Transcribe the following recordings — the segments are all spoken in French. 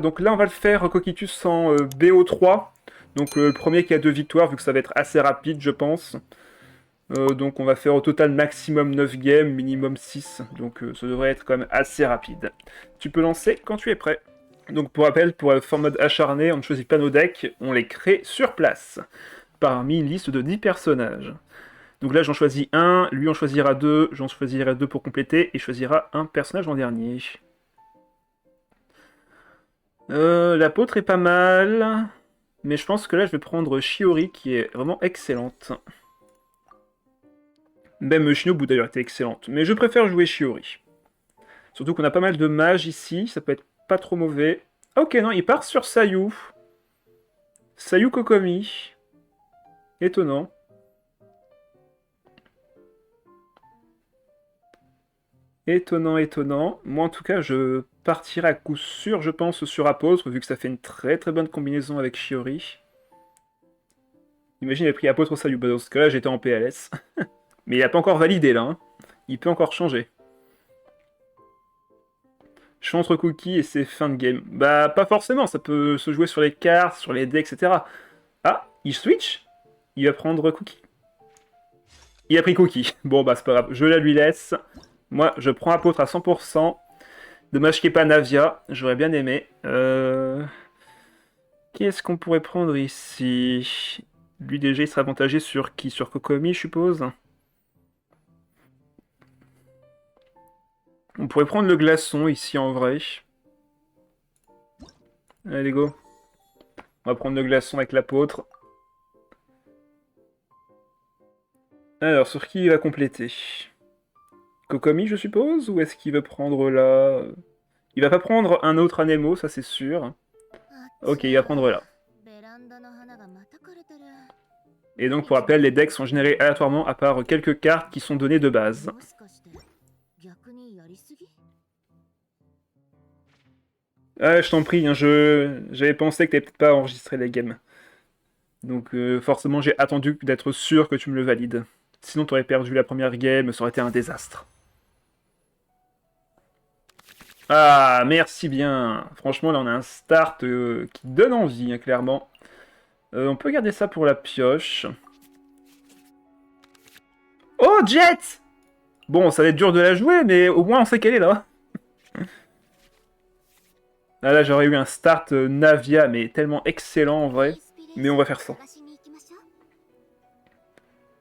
Donc là, on va le faire Coquitus en BO3. Donc le premier qui a 2 victoires, vu que ça va être assez rapide, je pense. Donc on va faire au total maximum 9 games, minimum 6. Donc ça devrait être quand même assez rapide. Tu peux lancer quand tu es prêt. Donc pour rappel, pour le mode acharné, on ne choisit pas nos decks, on les crée sur place. Parmi une liste de 10 personnages. Donc là j'en choisis un, lui en choisira 2, j'en choisirai 2 pour compléter, et choisira un personnage en dernier. L'apôtre est pas mal, mais je pense que là je vais prendre Shiori qui est vraiment excellente. Même Shinobu d'ailleurs était excellente, mais je préfère jouer Shiori. Surtout qu'on a pas mal de mages ici, ça peut être pas trop mauvais. Ah, ok, non, il part sur Sayu. Sayu Kokomi. Étonnant. Étonnant, étonnant. Moi en tout cas, je partirai à coup sûr, je pense, sur Apôtre, vu que ça fait une très très bonne combinaison avec Shiori. Imagine, il a pris Apôtre Sayu, bah dans ce cas-là, j'étais en PLS. Mais il a pas encore validé là, hein. Il peut encore changer. Choix entre Cookie et c'est fin de game. Bah, pas forcément, ça peut se jouer sur les cartes, sur les decks, etc. Ah, il switch. Il va prendre Cookie. Il a pris Cookie. Bon, bah, c'est pas grave, je la lui laisse. Moi, je prends Apôtre à 100%. Dommage qu'il n'y ait pas Navia, j'aurais bien aimé. Qui est-ce qu'on pourrait prendre ici? Lui, déjà, il sera avantagé sur qui? Sur Kokomi, je suppose. On pourrait prendre le glaçon ici en vrai. Allez, go. On va prendre le glaçon avec l'apôtre. Alors, sur qui il va compléter? Kokomi, je suppose? Ou est-ce qu'il veut prendre là? Il va pas prendre un autre Anemo, ça c'est sûr. Ok, il va prendre là. Et donc, pour rappel, les decks sont générés aléatoirement à part quelques cartes qui sont données de base. Ah, je t'en prie, hein, j'avais pensé que t'avais peut-être pas enregistré les games. Donc forcément, j'ai attendu d'être sûr que tu me le valides. Sinon, t'aurais perdu la première game, ça aurait été un désastre. Ah, merci bien. Franchement, là, on a un start qui donne envie, hein, clairement. On peut garder ça pour la pioche. Oh, Jet! Bon, ça va être dur de la jouer, mais au moins on sait qu'elle est là. Ah, là, j'aurais eu un start Navia, mais tellement excellent en vrai. Mais on va faire ça.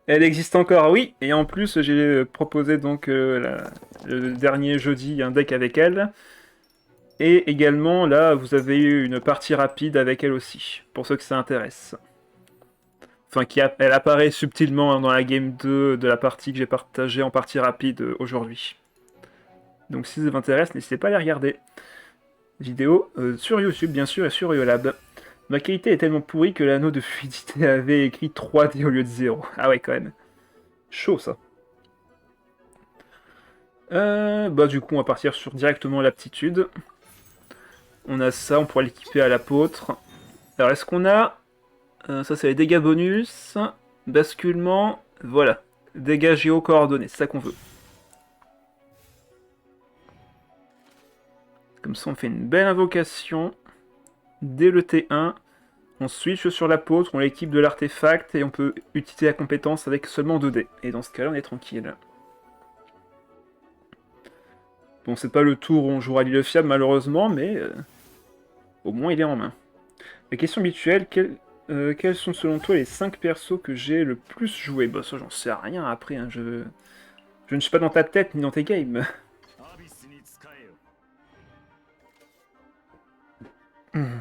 Elle existe encore, oui. Et en plus, j'ai proposé donc le dernier jeudi un deck avec elle. Et également, là, vous avez eu une partie rapide avec elle aussi, pour ceux que ça intéresse. Enfin, elle apparaît subtilement dans la game 2 de la partie que j'ai partagée en partie rapide aujourd'hui. Donc si ça vous intéresse, n'hésitez pas à les regarder. Vidéo sur YouTube, bien sûr, et sur Yolab. Ma qualité est tellement pourrie que l'anneau de fluidité avait écrit 3D au lieu de 0. Ah ouais, quand même. Chaud, ça. Bah du coup, on va partir sur directement l'aptitude. On a ça, on pourra l'équiper à l'apôtre. Alors, est-ce qu'on a... ça, c'est les dégâts bonus. Basculement. Voilà. Dégâts géo-coordonnés, c'est ça qu'on veut. Comme ça, on fait une belle invocation. Dès le T1, on switch sur l'apôtre, on l'équipe de l'artefact et on peut utiliser la compétence avec seulement 2 dés. Et dans ce cas-là, on est tranquille. Bon, c'est pas le tour où on jouera l'île fiable, malheureusement, mais au moins il est en main. La question habituelle, quels sont selon toi les 5 persos que j'ai le plus joué? Bah ça, j'en sais rien après, hein, je ne suis pas dans ta tête ni dans tes games.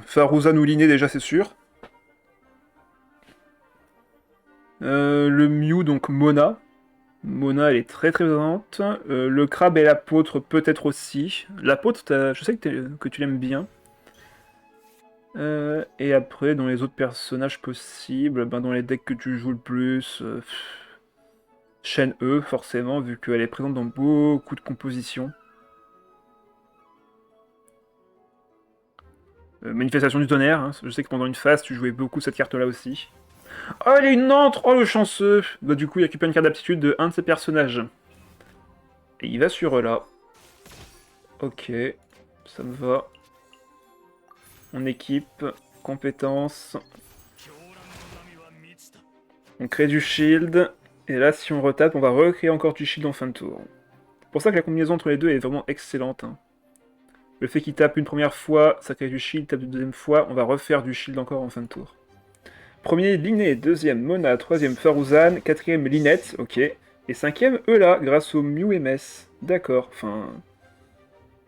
Farouza ou Liné, déjà, c'est sûr. Le Mew, donc Mona. Mona, elle est très très présente. Le crabe et l'apôtre, peut-être aussi. L'apôtre, je sais que tu l'aimes bien. Et après, dans les autres personnages possibles, ben, dans les decks que tu joues le plus, Shen E, forcément, vu qu'elle est présente dans beaucoup de compositions. Manifestation du tonnerre, hein. Je sais que pendant une phase, tu jouais beaucoup cette carte-là aussi. Oh, elle est une entre! Oh, le chanceux! Bah, du coup, il récupère une carte d'aptitude de un de ses personnages. Et il va sur là. Ok, ça me va. On équipe, compétences, on crée du shield, et là si on retape, on va recréer encore du shield en fin de tour. C'est pour ça que la combinaison entre les deux est vraiment excellente. Hein. Le fait qu'il tape une première fois, ça crée du shield, tape une deuxième fois, on va refaire du shield encore en fin de tour. Premier, Linné, deuxième, Mona, troisième, Farouzan, quatrième, Linette, ok, et cinquième, Eula, grâce au Mew MS. D'accord, enfin...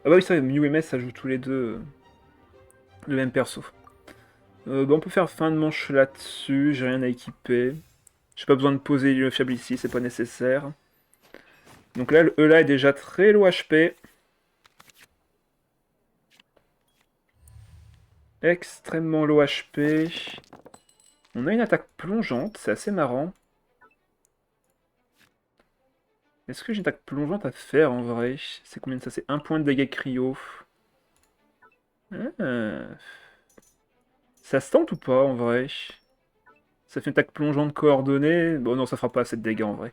Ah bah oui, ça, Mew MS, ça joue tous les deux le même perso. Bon, on peut faire fin de manche là-dessus, j'ai rien à équiper. J'ai pas besoin de poser le fiable ici, c'est pas nécessaire. Donc là, le Eula est déjà très low HP. Extrêmement low HP. On a une attaque plongeante, c'est assez marrant. Est-ce que j'ai une attaque plongeante à faire en vrai? C'est combien de ça? C'est 1 point de dégâts cryo. Ah. Ça se tente ou pas en vrai? Ça fait une attaque plongeante coordonnée. Bon non, ça fera pas assez de dégâts en vrai.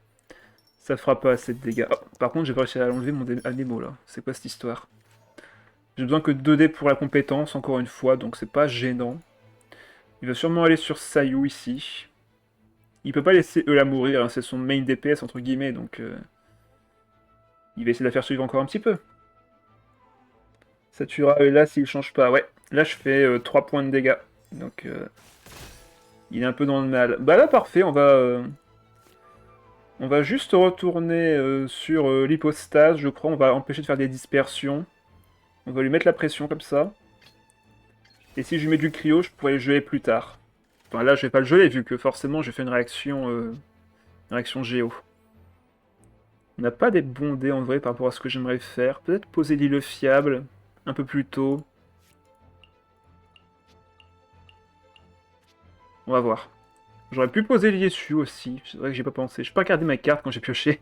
Ça fera pas assez de dégâts. Oh, par contre, j'ai pas réussi à enlever mon Anémo là. C'est quoi cette histoire? J'ai besoin que 2 dés pour la compétence, encore une fois, donc c'est pas gênant. Il va sûrement aller sur Sayu ici. Il peut pas laisser Eula mourir, hein, c'est son main DPS entre guillemets, donc... il va essayer de la faire suivre encore un petit peu. Ça tuera Eula s'il change pas. Ouais, là je fais 3 points de dégâts. Donc il est un peu dans le mal. Bah là parfait, on va juste retourner sur l'hypostase, je crois. On va empêcher de faire des dispersions. On va lui mettre la pression comme ça. Et si je lui mets du cryo, je pourrais le geler plus tard. Enfin là je vais pas le geler vu que forcément j'ai fait une réaction géo. On n'a pas des bons dés en vrai par rapport à ce que j'aimerais faire. Peut-être poser l'île fiable un peu plus tôt. On va voir. J'aurais pu poser l'Iesu aussi. C'est vrai que j'ai pas pensé. Je pas regardé ma carte quand j'ai pioché.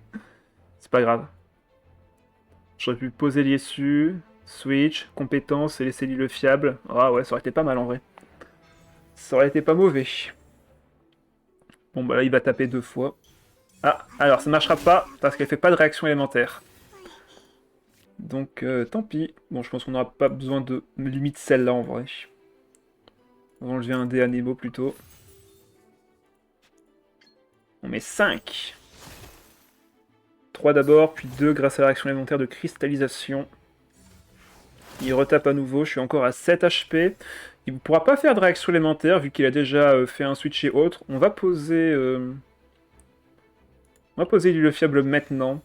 C'est pas grave. J'aurais pu poser l'Iesu, switch, compétence et laisser l'île fiable. Ah ouais, ça aurait été pas mal en vrai. Ça aurait été pas mauvais. Bon bah là il va taper 2 fois. Ah, alors ça marchera pas parce qu'elle fait pas de réaction élémentaire. Donc tant pis. Bon, je pense qu'on n'aura pas besoin de limite celle-là en vrai. On va enlever un dé à Nemo plutôt. On met 5. 3 d'abord, puis 2 grâce à la réaction élémentaire de cristallisation. Il retape à nouveau, je suis encore à 7 HP. Il ne pourra pas faire de réaction élémentaire vu qu'il a déjà fait un switch et autres. On va poser le fiable maintenant.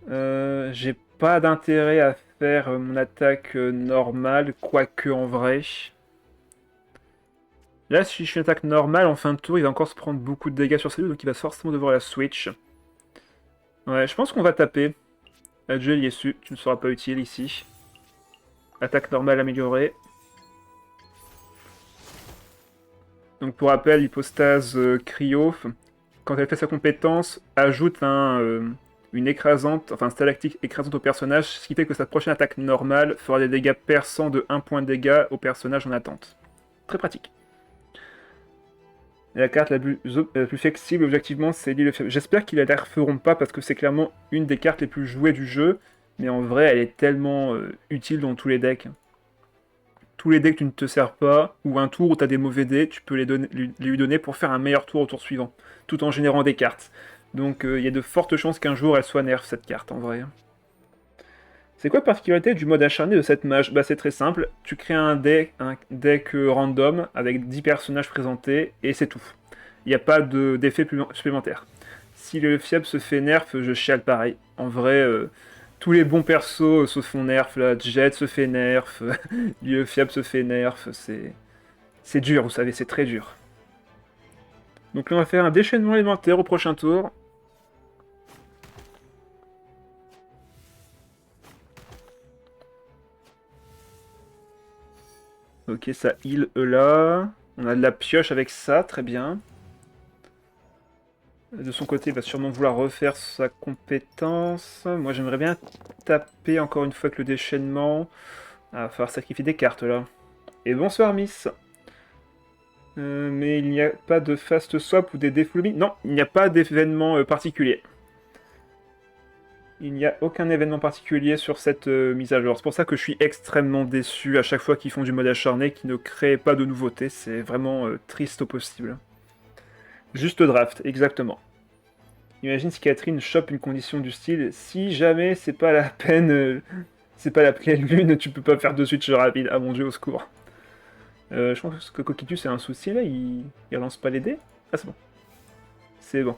J'ai pas d'intérêt à faire mon attaque normale, quoique en vrai. Là, si je fais une attaque normale en fin de tour, il va encore se prendre beaucoup de dégâts sur ses deux, donc il va forcément devoir la switch. Ouais, je pense qu'on va taper. Adieu Yesu, tu ne seras pas utile ici. Attaque normale améliorée. Donc pour rappel, l'hypostase cryo, quand elle fait sa compétence, ajoute une écrasante, enfin un stalactique écrasante au personnage, ce qui fait que sa prochaine attaque normale fera des dégâts perçants de 1 point de dégâts au personnage en attente. Très pratique. Et la carte la plus flexible, objectivement, c'est l'île fiable. J'espère qu'ils la referont pas parce que c'est clairement une des cartes les plus jouées du jeu, mais en vrai, elle est tellement utile dans tous les decks. Tous les decks que tu ne te sers pas, ou un tour où tu as des mauvais dés, tu peux lui donner pour faire un meilleur tour au tour suivant, tout en générant des cartes. Donc il y a de fortes chances qu'un jour elle soit nerf cette carte en vrai. C'est quoi la particularité du mode acharné de cette mage? Bah c'est très simple, tu crées un deck random avec 10 personnages présentés et c'est tout. Il n'y a pas d'effet supplémentaire. Si le fiable se fait nerf, je chiale pareil. En vrai, tous les bons persos se font nerf, là, Jet se fait nerf, le fiable se fait nerf, c'est dur, vous savez, c'est très dur. Donc là on va faire un déchaînement élémentaire au prochain tour. Ok, ça heal là. On a de la pioche avec ça, très bien. De son côté, il va sûrement vouloir refaire sa compétence. Moi, j'aimerais bien taper encore une fois avec le déchaînement. Ah, il va falloir sacrifier des cartes, là. Et bonsoir, Miss. Mais il n'y a pas de fast swap ou des défoulements. Non, il n'y a pas d'événement particulier. Il n'y a aucun événement particulier sur cette mise à jour. C'est pour ça que je suis extrêmement déçu à chaque fois qu'ils font du mode acharné, qui ne crée pas de nouveautés. C'est vraiment triste au possible. Juste draft, exactement. Imagine si Catherine chope une condition du style, si jamais c'est pas la peine, c'est pas la pleine lune, tu peux pas faire de switch rapide. Ah mon dieu, au secours. Je pense que Coquitus a un souci là, il relance pas les dés. Ah c'est bon. C'est bon.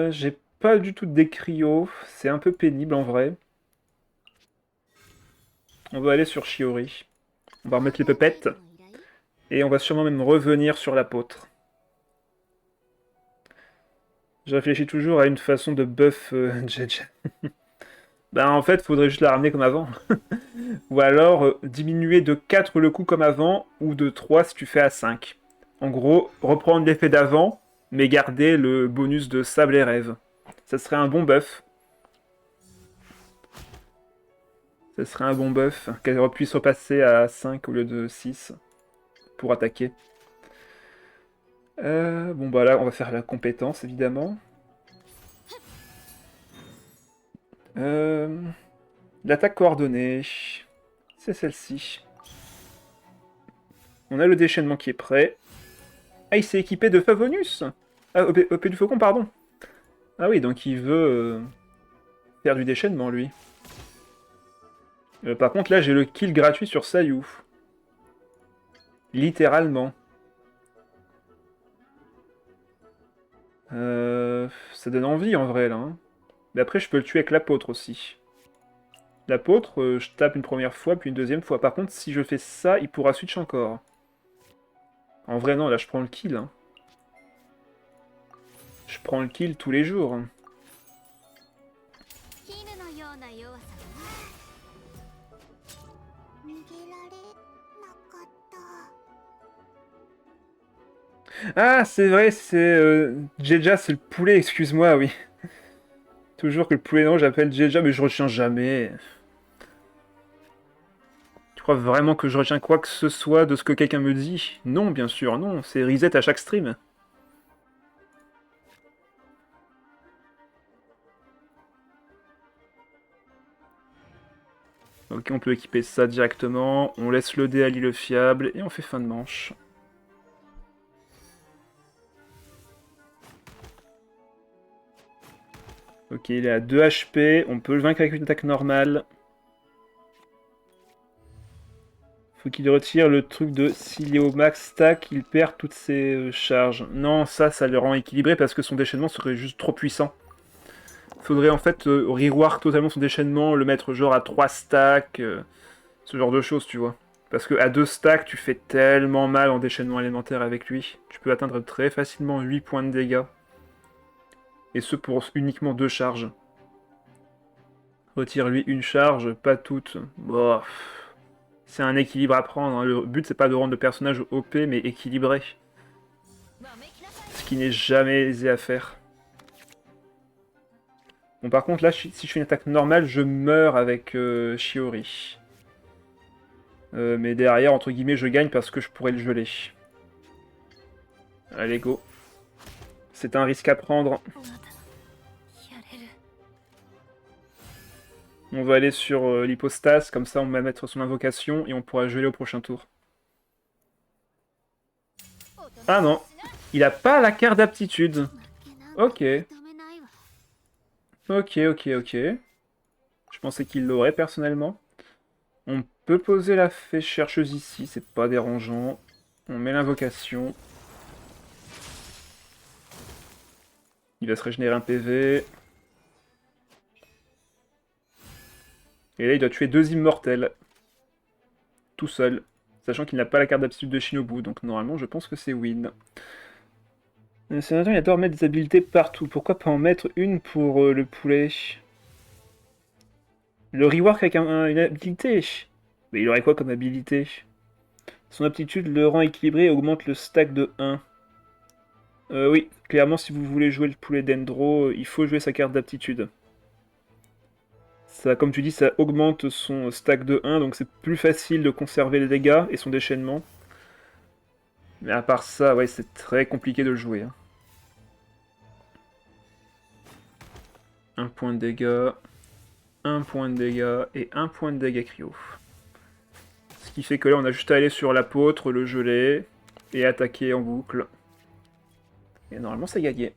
J'ai pas du tout de décrio, c'est un peu pénible en vrai. On va aller sur Shiori. On va remettre les pépettes. Et on va sûrement même revenir sur l'apôtre. Je réfléchis toujours à une façon de buff JJ. Ben en fait, faudrait juste la ramener comme avant. Ou alors diminuer de 4 le coup comme avant, ou de 3 si tu fais à 5. En gros, reprendre l'effet d'avant, mais garder le bonus de sable et rêve. Ça serait un bon buff. Ça serait un bon buff, qu'elle puisse repasser à 5 au lieu de 6 pour attaquer. Bon bah là, on va faire la compétence, évidemment. L'attaque coordonnée, c'est celle-ci. On a le déchaînement qui est prêt. Ah, il s'est équipé de Favonus. Ah, OP du Faucon, pardon. Ah oui, donc il veut faire du déchaînement, lui. Par contre, là, j'ai le kill gratuit sur Sayu. Littéralement. Ça donne envie, en vrai, là. Hein. Mais après, je peux le tuer avec l'apôtre, aussi. L'apôtre, je tape une première fois, puis une deuxième fois. Par contre, si je fais ça, il pourra switch encore. En vrai, non, là, je prends le kill. Hein. Je prends le kill tous les jours. Hein. Ah, c'est vrai, c'est... Jeja, c'est le poulet, excuse-moi, oui. Toujours que le poulet, non, j'appelle Jeja, mais je retiens jamais. Tu crois vraiment que je retiens quoi que ce soit de ce que quelqu'un me dit? Non, bien sûr, non, c'est reset à chaque stream. Ok, on peut équiper ça directement, on laisse le dé à l'île fiable, et on fait fin de manche. Ok, il est à 2 HP, on peut le vaincre avec une attaque normale. Faut qu'il retire le truc de s'il est au max stack, il perd toutes ses charges. Non, ça le rend équilibré parce que son déchaînement serait juste trop puissant. Faudrait en fait rework totalement son déchaînement, le mettre genre à 3 stacks, ce genre de choses, tu vois. Parce que à 2 stacks, tu fais tellement mal en déchaînement élémentaire avec lui. Tu peux atteindre très facilement 8 points de dégâts. Et ce pour uniquement 2 charges. Retire-lui une charge, pas toutes. Bon, c'est un équilibre à prendre. Hein. Le but, c'est pas de rendre le personnage OP, mais équilibré. Ce qui n'est jamais aisé à faire. Bon, par contre, là, si je fais une attaque normale, je meurs avec Shiori. Mais derrière, entre guillemets, je gagne parce que je pourrais le geler. Allez, go. C'est un risque à prendre. On va aller sur l'hypostase, comme ça on va mettre son invocation et on pourra geler au prochain tour. Ah non, il a pas la carte d'aptitude. Ok. Ok. Je pensais qu'il l'aurait personnellement. On peut poser la fée chercheuse ici, c'est pas dérangeant. On met l'invocation. Il va se régénérer un PV. Et là, il doit tuer 2 immortels. Tout seul. Sachant qu'il n'a pas la carte d'aptitude de Shinobu, donc normalement, je pense que c'est win. Le sénateur, il adore mettre des habilités partout. Pourquoi pas en mettre une pour le poulet? Le rework avec une habilité? Mais il aurait quoi comme habilité? Son aptitude le rend équilibré et augmente le stack de 1. Oui, clairement, si vous voulez jouer le poulet d'Endro, il faut jouer sa carte d'aptitude. Ça, comme tu dis, ça augmente son stack de 1, donc c'est plus facile de conserver les dégâts et son déchaînement. Mais à part ça, ouais, c'est très compliqué de le jouer. Hein. un point de dégâts, un point de dégâts et un point de dégâts cryo. Ce qui fait que là, on a juste à aller sur l'apôtre, le geler, et attaquer en boucle. Et normalement, c'est gagné.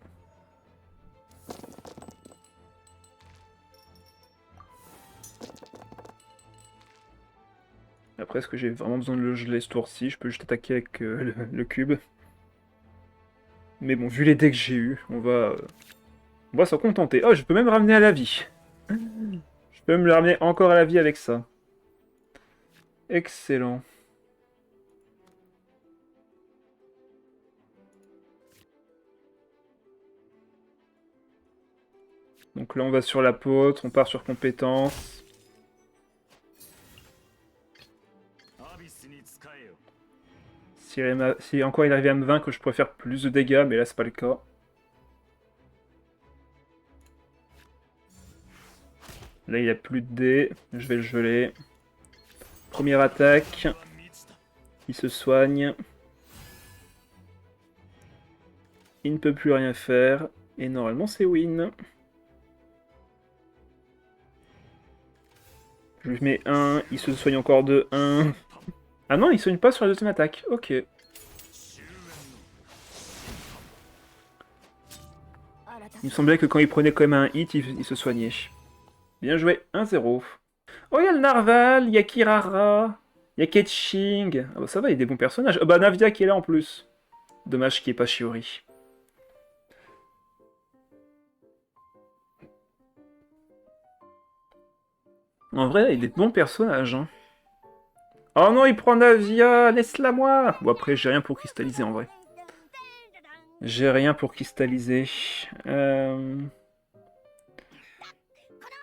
Après, est-ce que j'ai vraiment besoin de le geler ce tour-ci? Je peux juste attaquer avec le cube. Mais bon, vu les dés que j'ai eu, on va s'en contenter. Oh, je peux même ramener à la vie. Je peux me le ramener encore à la vie avec ça. Excellent. Donc là, on va sur l'apôtre, on part sur compétence. Si encore il arrivait à me vaincre, je pourrais faire plus de dégâts, mais là, c'est pas le cas. Là, il a plus de dés. Je vais le geler. Première attaque. Il se soigne. Il ne peut plus rien faire. Et normalement, c'est win. Je lui mets 1. Il se soigne encore de 1. Ah non, il soigne pas sur la deuxième attaque. Ok. Il me semblait que quand il prenait quand même un hit, il se soignait. Bien joué. 1-0. Oh, il y a le Narval, il y a Kirara, il y a Ketching. Ah bah ça va, il y a des bons personnages. Ah bah Navia qui est là en plus. Dommage qu'il n'y ait pas Shiori. En vrai, il y a des bons personnages. Hein. Oh non, il prend Navia, laisse-la moi. Bon après, j'ai rien pour cristalliser en vrai. J'ai rien pour cristalliser.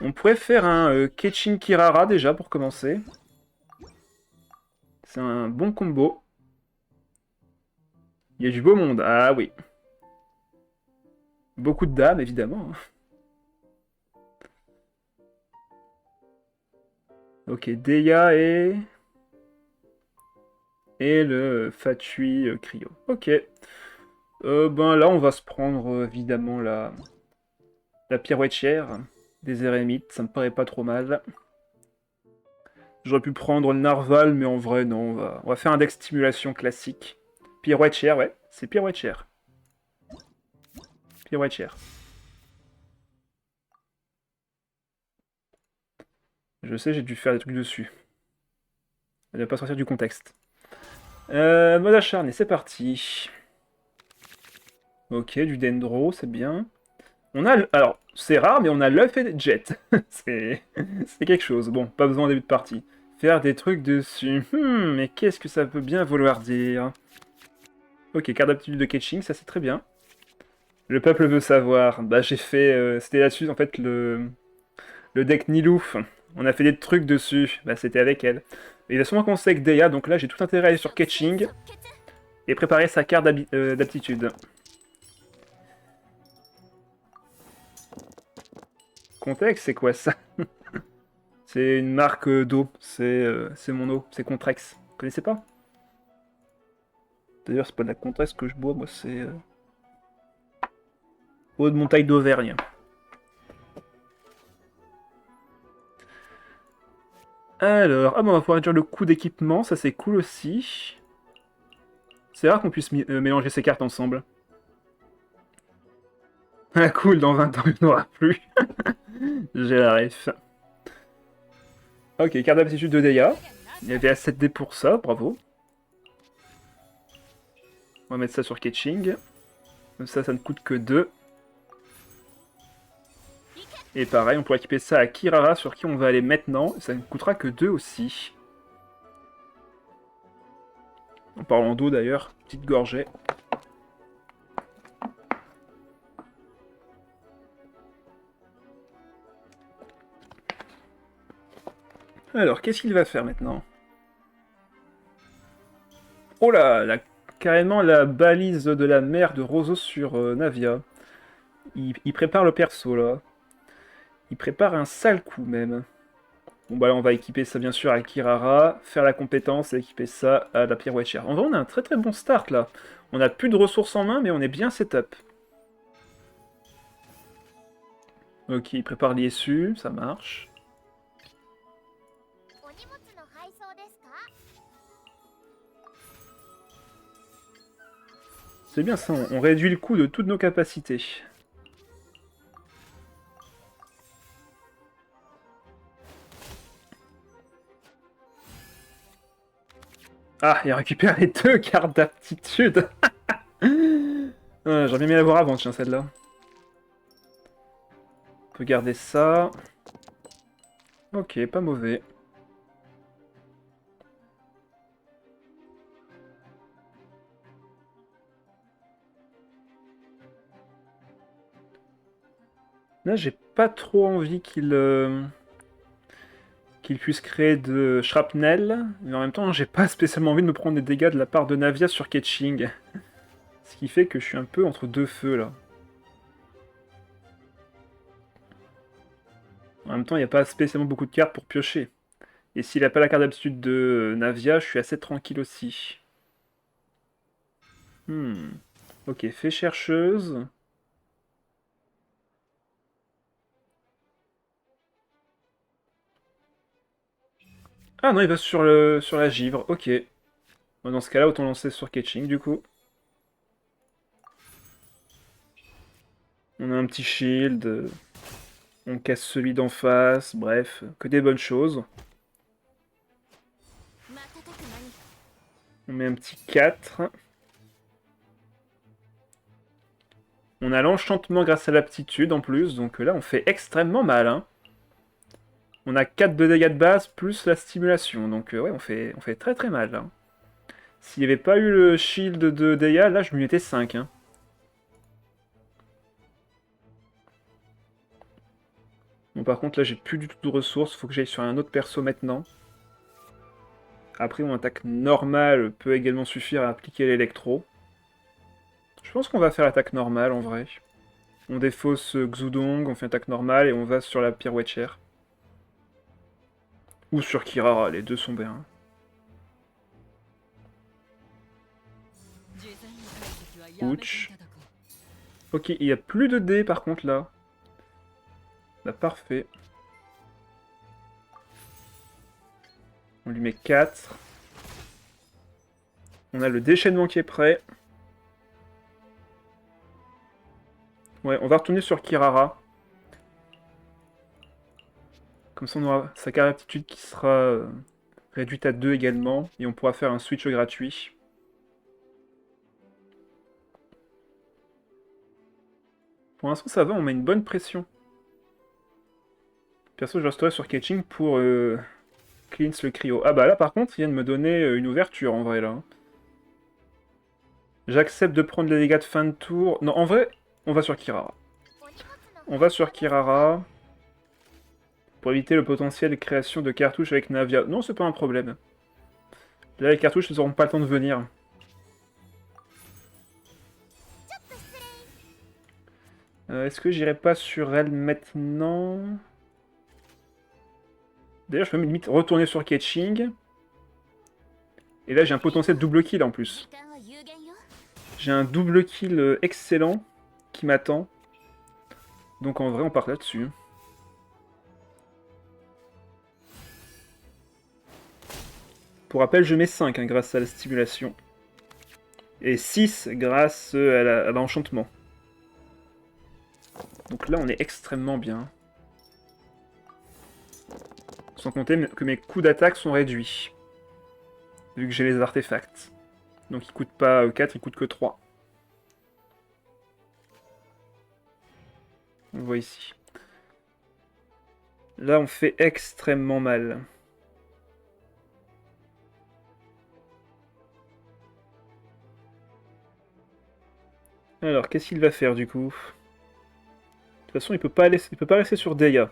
On pourrait faire un Ketching Kirara déjà pour commencer. C'est un bon combo. Il y a du beau monde, ah oui. Beaucoup de dames, évidemment. Ok, Deya et le Fatui Cryo. Ok. Ben là, on va se prendre évidemment la pirouettière des érémites. Ça me paraît pas trop mal. J'aurais pu prendre le Narval, mais en vrai, non. On va faire un deck stimulation classique. Pirouettière, ouais. C'est pirouettière. Pirouettière. Je sais, j'ai dû faire des trucs dessus. Elle ne va pas sortir du contexte. Mode acharné, c'est parti. Ok, du Dendro, c'est bien. On a... Alors, c'est rare, mais on a l'œuf et jet. c'est quelque chose. Bon, pas besoin en début de partie. Faire des trucs dessus. Mais qu'est-ce que ça peut bien vouloir dire? Ok, carte d'aptitude de Ketching, ça c'est très bien. Le peuple veut savoir. Bah j'ai fait... c'était là-dessus, en fait, le deck Nilouf. On a fait des trucs dessus. Bah c'était avec elle. Et il a sûrement commencé avec Deya, donc là j'ai tout intérêt à aller sur Ketching. Et préparer sa carte d'aptitude. Contexte, c'est quoi ça? C'est une marque d'eau. C'est mon eau. C'est Contrex. Vous connaissez pas? D'ailleurs, c'est pas de la Contrex que je bois, moi c'est... eau de montagne d'Auvergne. Alors, ah bon, on va pouvoir réduire le coût d'équipement, ça c'est cool aussi. C'est rare qu'on puisse mélanger ces cartes ensemble. Ah cool, dans 20 ans il n'y en aura plus. J'ai la ref. Ok, carte d'aptitude de Deya. Il y avait à 7D pour ça, bravo. On va mettre ça sur Ketching. Comme ça ne coûte que 2. Et pareil, on pourra équiper ça à Kirara, sur qui on va aller maintenant. Ça ne coûtera que 2 aussi. En parlant d'eau d'ailleurs, petite gorgée. Alors, qu'est-ce qu'il va faire maintenant? Oh là, carrément la balise de la mère de Roseau sur Navia. Il prépare le perso là. Il prépare un sale coup même. Bon bah là on va équiper ça bien sûr à Kirara, faire la compétence et équiper ça à la pirouettière. En vrai on a un très très bon start là. On a plus de ressources en main mais on est bien setup. Ok, il prépare l'ISU, ça marche. C'est bien ça, on réduit le coût de toutes nos capacités. Ah, il récupère les 2 cartes d'aptitude. J'aurais bien aimé l'avoir avant, tiens, celle-là. On peut garder ça. Ok, pas mauvais. Là, j'ai pas trop envie qu'il puisse créer de shrapnel, mais en même temps, j'ai pas spécialement envie de me prendre des dégâts de la part de Navia sur Ketching. Ce qui fait que je suis un peu entre deux feux, là. En même temps, il n'y a pas spécialement beaucoup de cartes pour piocher. Et s'il n'a pas la carte d'aptitude de Navia, je suis assez tranquille aussi. Ok, fée chercheuse. Ah non, il va sur la givre, ok. Bon, dans ce cas-là, autant lancer sur Ketching, du coup. On a un petit shield, on casse celui d'en face, bref, que des bonnes choses. On met un petit 4. On a l'enchantement grâce à l'aptitude en plus, donc là on fait extrêmement mal. Hein. On a 4 de dégâts de base plus la stimulation, donc ouais, on fait très très mal. Hein. S'il n'y avait pas eu le shield de dégâts, là je lui mettais 5. Hein. Bon, par contre là j'ai plus du tout de ressources, faut que j'aille sur un autre perso maintenant. Après mon attaque normale peut également suffire à appliquer l'électro. Je pense qu'on va faire l'attaque normale en vrai. On défausse Xudong, on fait attaque normale et on va sur la pirouette chère. Ou sur Kirara, les deux sont bien. Ouch. Ok, il n'y a plus de dés par contre là. Bah parfait. On lui met 4. On a le déchaînement qui est prêt. Ouais, on va retourner sur Kirara. Comme ça on aura sa carte d'aptitude qui sera réduite à 2 également. Et on pourra faire un switch gratuit. Pour l'instant ça va, on met une bonne pression. Perso je resterai sur Ketching pour cleanse le cryo. Ah bah là par contre il vient de me donner une ouverture en vrai là. J'accepte de prendre les dégâts de fin de tour. Non en vrai on va sur Kirara. On va sur Kirara. Pour éviter le potentiel de création de cartouches avec Navia. Non, c'est pas un problème. Là, les cartouches, elles n'auront pas le temps de venir. Est-ce que j'irai pas sur elle maintenant? D'ailleurs, je peux limite retourner sur Ketching. Et là, j'ai un potentiel double kill en plus. J'ai un double kill excellent qui m'attend. Donc en vrai, on part là-dessus. Pour rappel, je mets 5 hein, grâce à la stimulation. Et 6 grâce à l'enchantement. Donc là, on est extrêmement bien. Sans compter que mes coups d'attaque sont réduits. Vu que j'ai les artefacts. Donc ils coûtent pas 4, ils coûtent que 3. On voit ici. Là, on fait extrêmement mal. Alors, qu'est-ce qu'il va faire du coup? De toute façon, il peut pas rester sur dégâts.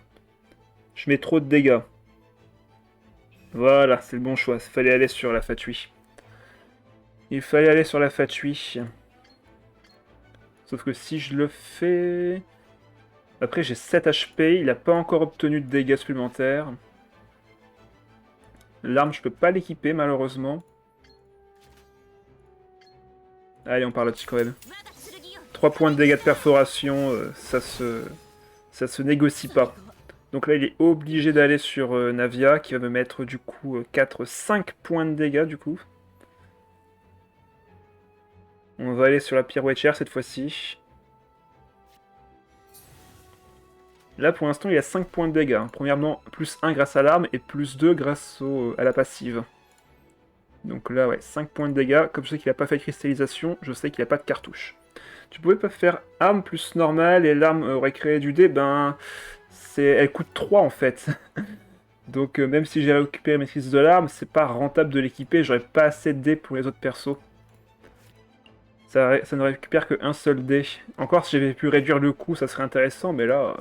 Je mets trop de dégâts. Voilà, c'est le bon choix. Il fallait aller sur la Fatui. Il fallait aller sur la Fatui. Sauf que si je le fais... Après, j'ai 7 HP. Il n'a pas encore obtenu de dégâts supplémentaires. L'arme, je peux pas l'équiper, malheureusement. Allez, on part là-dessus quand même. 3 points de dégâts de perforation, ça Ça se négocie pas. Donc là, il est obligé d'aller sur Navia, qui va me mettre du coup 4-5 points de dégâts du coup. On va aller sur la pirouette chère cette fois-ci. Là, pour l'instant, il y a 5 points de dégâts. Premièrement, plus 1 grâce à l'arme et plus 2 grâce à la passive. Donc là, ouais, 5 points de dégâts. Comme je sais qu'il n'a pas fait de cristallisation, je sais qu'il n'a pas de cartouche. Tu pouvais pas faire arme plus normale et l'arme aurait créé du dé, ben... Elle coûte 3 en fait. Donc même si j'ai récupéré maîtrise de l'arme, c'est pas rentable de l'équiper, j'aurais pas assez de dés pour les autres persos. Ça ne récupère qu'un seul dé. Encore si j'avais pu réduire le coût, ça serait intéressant, mais là,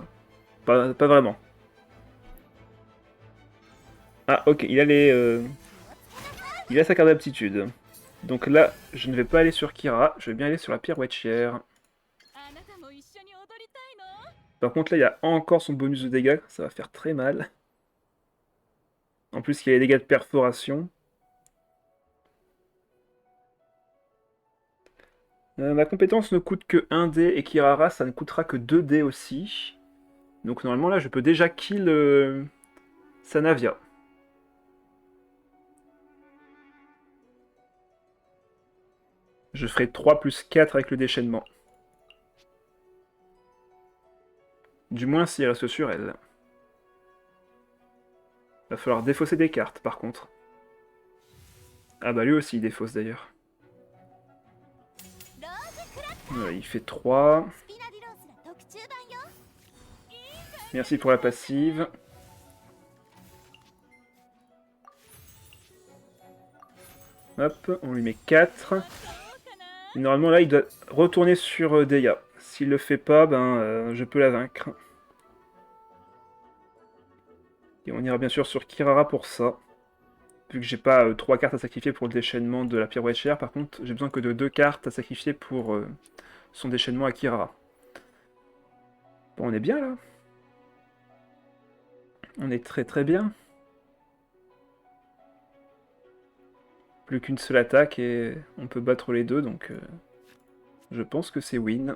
pas vraiment. Ah ok, il a sa carte d'aptitude. Donc là, je ne vais pas aller sur Kira, je vais bien aller sur la pirouette chère. Par contre là, il y a encore son bonus de dégâts, ça va faire très mal. En plus, il y a les dégâts de perforation. Ma compétence ne coûte que 1 dé et Kirara, ça ne coûtera que 2 dés aussi. Donc normalement là, je peux déjà kill Sanavia. Je ferai 3 plus 4 avec le déchaînement. Du moins s'il reste sur elle. Va falloir défausser des cartes par contre. Ah bah lui aussi il défausse d'ailleurs. Il fait 3. Merci pour la passive. Hop, on lui met 4. Et normalement là il doit retourner sur Deya. S'il le fait pas, ben je peux la vaincre. Et on ira bien sûr sur Kirara pour ça. Vu que j'ai pas 3 cartes à sacrifier pour le déchaînement de la pirouette chère, par contre j'ai besoin que de 2 cartes à sacrifier pour son déchaînement à Kirara. Bon, on est bien là. On est très très bien. Plus qu'une seule attaque et on peut battre les deux, donc je pense que c'est win.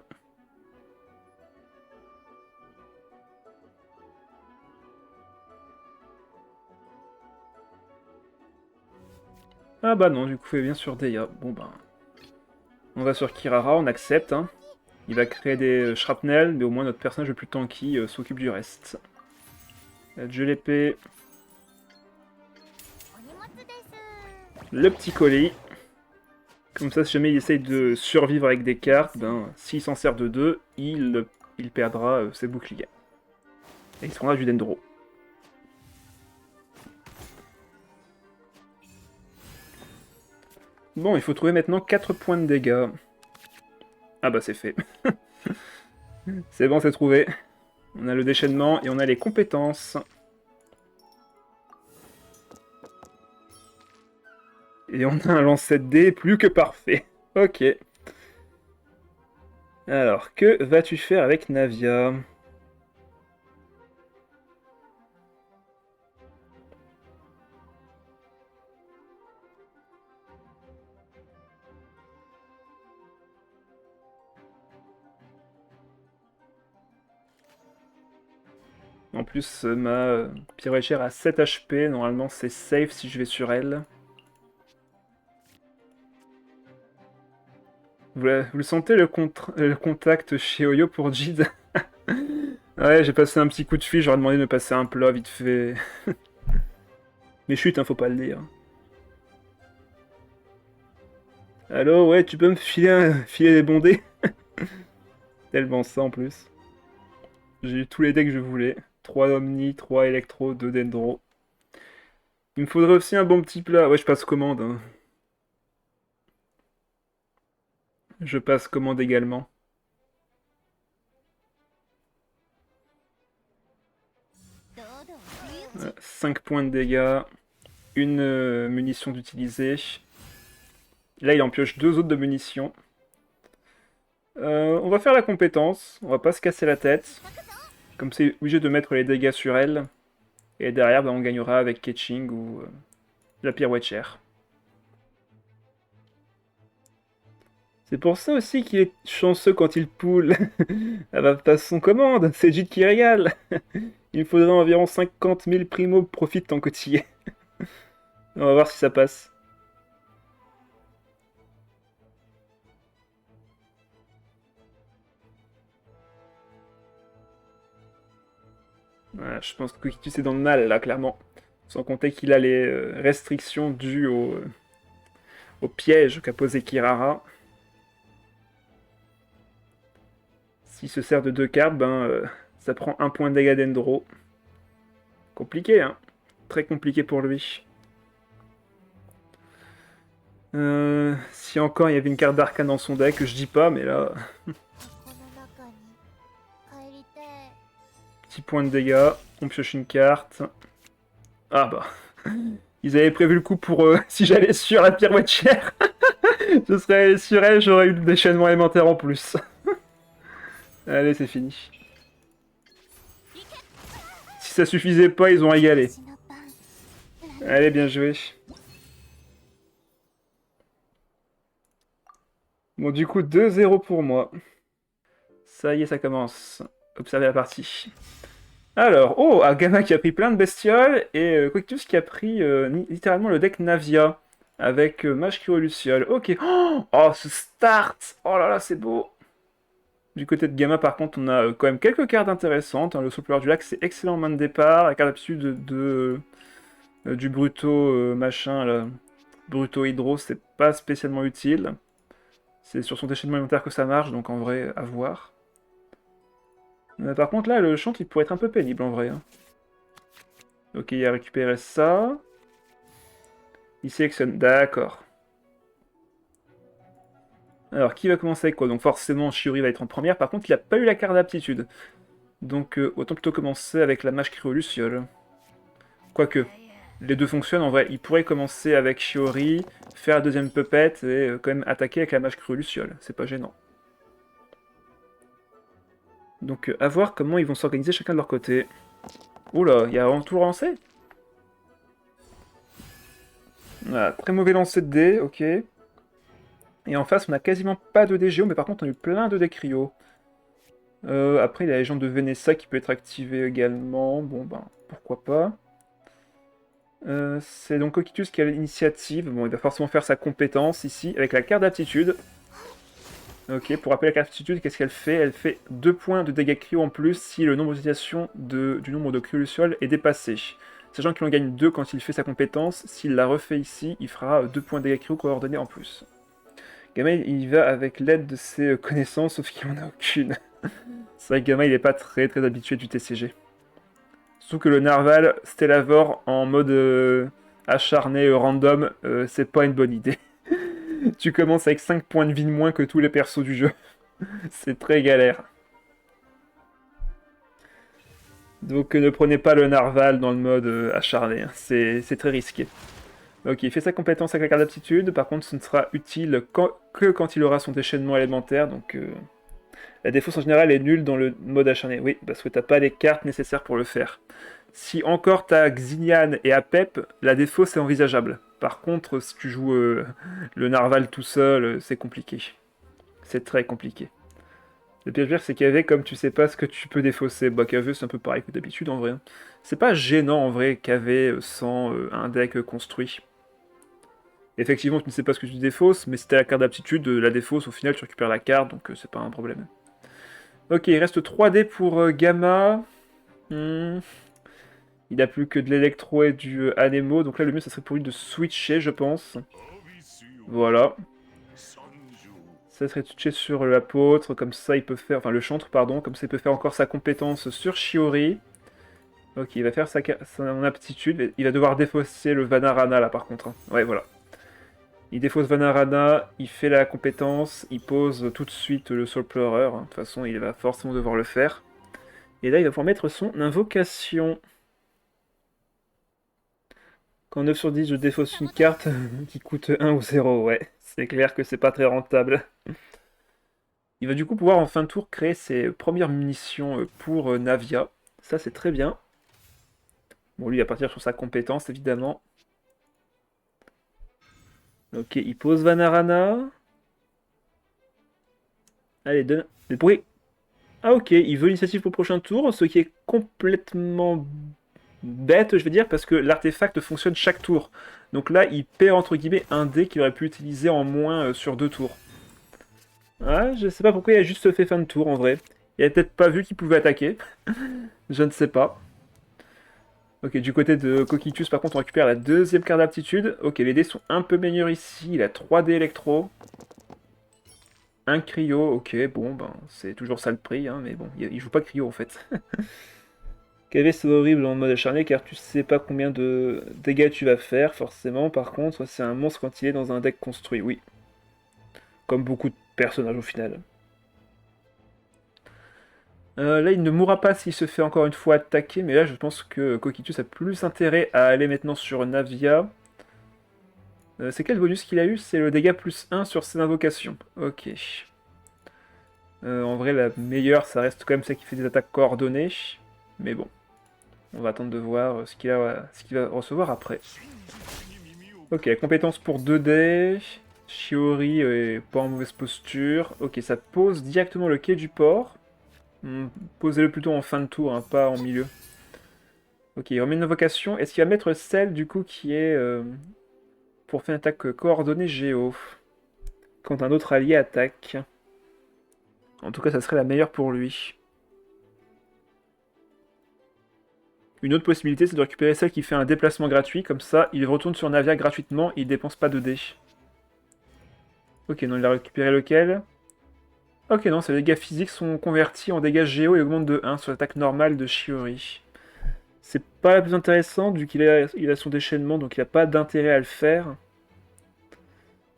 Ah bah non, du coup, bien sûr Deya. Bon ben, on va sur Kirara, on accepte. Hein. Il va créer des shrapnel, mais au moins notre personnage le plus tanky s'occupe du reste. Adieu l'épée. Le petit colis. Comme ça, si jamais il essaye de survivre avec des cartes, ben, s'il s'en sert de 2, il perdra ses boucliers. Et il se prendra du dendro. Bon, il faut trouver maintenant 4 points de dégâts. Ah bah c'est fait. C'est bon, c'est trouvé. On a le déchaînement et on a les compétences. Et on a un lancer de dés plus que parfait. Ok. Alors, que vas-tu faire avec Navia? En plus, ma pirouette chère a 7 HP. Normalement, c'est safe si je vais sur elle. Vous le sentez le contact chez Oyo pour Jid? Ouais, j'ai passé un petit coup de fil, j'aurais demandé de me passer un plat vite fait. Mais chut, hein, faut pas le dire. Allô, ouais, tu peux me filer des bondés? Tellement ça en plus. J'ai eu tous les decks que je voulais. 3 Omni, 3 Electro, 2 Dendro. Il me faudrait aussi un bon petit plat. Ouais, je passe commande. Hein. Je passe commande également. 5 points de dégâts. Une munition d'utiliser. Là, il en pioche 2 autres de munitions. On va faire la compétence. On va pas se casser la tête. Comme c'est obligé de mettre les dégâts sur elle. Et derrière, on gagnera avec Ketching ou la pirouette chère. C'est pour ça aussi qu'il est chanceux quand il poule. Elle va passer son commande, c'est Jit qui régale. Il faudrait environ 50 000 primo profit tant que t'y es. On va voir si ça passe. Voilà, je pense que Coquitus est dans le mal là, clairement. Sans compter qu'il a les restrictions dues au piège qu'a posé Kirara. S'il se sert de 2 cartes, ça prend 1 point de dégâts d'Endro. Compliqué, hein. Très compliqué pour lui. Si encore il y avait une carte d'arcane dans son deck, je dis pas, mais là... Petit point de dégâts, on pioche une carte. Ah bah... Ils avaient prévu le coup pour... si j'allais sur la pirouettière, ce serait sur elle, j'aurais eu le déchaînement élémentaire en plus. Allez, c'est fini. Si ça suffisait pas, ils ont égalé. Allez, bien joué. Bon, du coup, 2-0 pour moi. Ça y est, ça commence. Observez la partie. Alors, oh, Agama qui a pris plein de bestioles, et Coictus qui a pris littéralement le deck Navia, avec Mage Luciole. Ok. Oh, ce start! Oh là là, c'est beau! Du côté de Gamma, par contre, on a quand même quelques cartes intéressantes. Hein. Le Souffleur du Lac, c'est excellent en main de départ. La carte d'habitude du Bruto machin, là. Bruto Hydro, c'est pas spécialement utile. C'est sur son déchaînement alimentaire que ça marche, donc en vrai, à voir. Par contre, là, le chantre, il pourrait être un peu pénible, en vrai. Hein. Ok, il a récupéré ça. Il sélectionne, d'accord. Alors, qui va commencer avec quoi? Donc forcément, Shiori va être en première. Par contre, il n'a pas eu la carte d'aptitude. Donc, autant plutôt commencer avec la mage Cryoluciole. Quoique, les deux fonctionnent, en vrai. Il pourrait commencer avec Shiori, faire la deuxième puppet, et quand même attaquer avec la mage Cryoluciole. C'est pas gênant. Donc, à voir comment ils vont s'organiser chacun de leur côté. Oula, il y a vraiment tout lancé? Ah, très mauvais lancer de dés, ok. Et en face, on a quasiment pas de dés géo, mais par contre, on a eu plein de dés cryo. Après, il y a la légende de Venessa qui peut être activée également. Bon, ben, pourquoi pas. C'est donc Coquitus qui a l'initiative. Bon, il va forcément faire sa compétence ici, avec la carte d'aptitude. Ok, pour rappeler la carte d'aptitude, qu'est-ce qu'elle fait? Elle fait 2 points de dégâts cryo en plus si le nombre d'utilisations du nombre de Cryoluciole est dépassé. Sachant qu'il en gagne 2 quand il fait sa compétence, s'il la refait ici, il fera 2 points de dégâts cryo coordonnés en plus. Gamma, il va avec l'aide de ses connaissances, sauf qu'il n'en a aucune. C'est vrai que Gamma, il est pas très habitué du TCG. Surtout que le Narval Stellavor en mode acharné random, c'est pas une bonne idée. Tu commences avec 5 points de vie de moins que tous les persos du jeu. C'est très galère. Donc ne prenez pas le Narval dans le mode acharné, hein. C'est très risqué. Ok, il fait sa compétence avec la carte d'aptitude, par contre ce ne sera utile que quand il aura son déchaînement élémentaire, donc la défausse en général est nulle dans le mode acharné. Oui, parce que t'as pas les cartes nécessaires pour le faire. Si encore t'as Xinian et Apep, la défausse est envisageable. Par contre, si tu joues le Narval tout seul, c'est compliqué. C'est très compliqué. Le pire, c'est qu'avec, comme tu sais pas ce que tu peux défausser, bah KV c'est un peu pareil que d'habitude en vrai. C'est pas gênant en vrai KV sans un deck construit. Effectivement, tu ne sais pas ce que tu défausses, mais si t'as la carte d'aptitude, la défausse, au final tu récupères la carte, donc c'est pas un problème. Ok, il reste 3D pour Gamma. Il n'a plus que de l'électro et du Anemo, donc là le mieux ça serait pour lui de switcher, je pense. Voilà. Ça serait switcher sur l'apôtre, comme ça il peut faire, enfin le chantre, pardon, comme ça il peut faire encore sa compétence sur Shiori. Ok, il va faire son aptitude, il va devoir défausser le Vanarana là par contre. Hein. Ouais, voilà. Il défausse Vanarana, il fait la compétence, il pose tout de suite le Soul Pleurer. Hein. De toute façon, il va forcément devoir le faire. Et là, il va pouvoir mettre son invocation. Quand 9 sur 10, je défausse une carte qui coûte 1 ou 0, ouais. C'est clair que c'est pas très rentable. Il va du coup pouvoir en fin de tour créer ses premières munitions pour Navia. Ça, c'est très bien. Bon, lui, il va partir sur sa compétence, évidemment. Ok, il pose Vanarana. Allez, donne des bruits. Ah ok, il veut l'initiative pour le prochain tour, ce qui est complètement bête, je vais dire, parce que l'artefact fonctionne chaque tour. Donc là, il perd entre guillemets un dé qu'il aurait pu utiliser en moins sur 2 tours. Ah, je sais pas pourquoi il a juste fait fin de tour en vrai. Il a peut-être pas vu qu'il pouvait attaquer. Je ne sais pas. Ok, du côté de Coquitus, par contre, on récupère la deuxième carte d'aptitude. Ok, les dés sont un peu meilleurs ici. Il a 3 dés électro. Un cryo, ok, bon, ben, c'est toujours ça le prix, hein, mais bon, il joue pas cryo en fait. KV, c'est horrible en mode acharné car tu sais pas combien de dégâts tu vas faire, forcément. Par contre, c'est un monstre quand il est dans un deck construit, oui. Comme beaucoup de personnages au final. Là, il ne mourra pas s'il se fait encore une fois attaquer, mais là, je pense que Coquitus a plus intérêt à aller maintenant sur Navia. C'est quel bonus qu'il a eu? C'est le dégât plus 1 sur ses invocations. Ok. En vrai, la meilleure, ça reste quand même celle qui fait des attaques coordonnées. Mais bon, on va attendre de voir ce qu'il va recevoir après. Ok, compétence pour 2D. Shiori est pas en mauvaise posture. Ok, ça pose directement le quai du port. Posez-le plutôt en fin de tour, hein, pas en milieu. Ok, il remet une invocation. Est-ce qu'il va mettre celle du coup qui est pour faire une attaque coordonnée Géo quand un autre allié attaque? En tout cas, ça serait la meilleure pour lui. Une autre possibilité, c'est de récupérer celle qui fait un déplacement gratuit. Comme ça, il retourne sur Navia gratuitement et il dépense pas de dés. Ok, non, il a récupéré lequel? Ok, non, ses dégâts physiques sont convertis en dégâts géo et augmentent de 1 sur l'attaque normale de Shiori. C'est pas la plus intéressant, vu qu'il a son déchaînement, donc il n'a pas d'intérêt à le faire.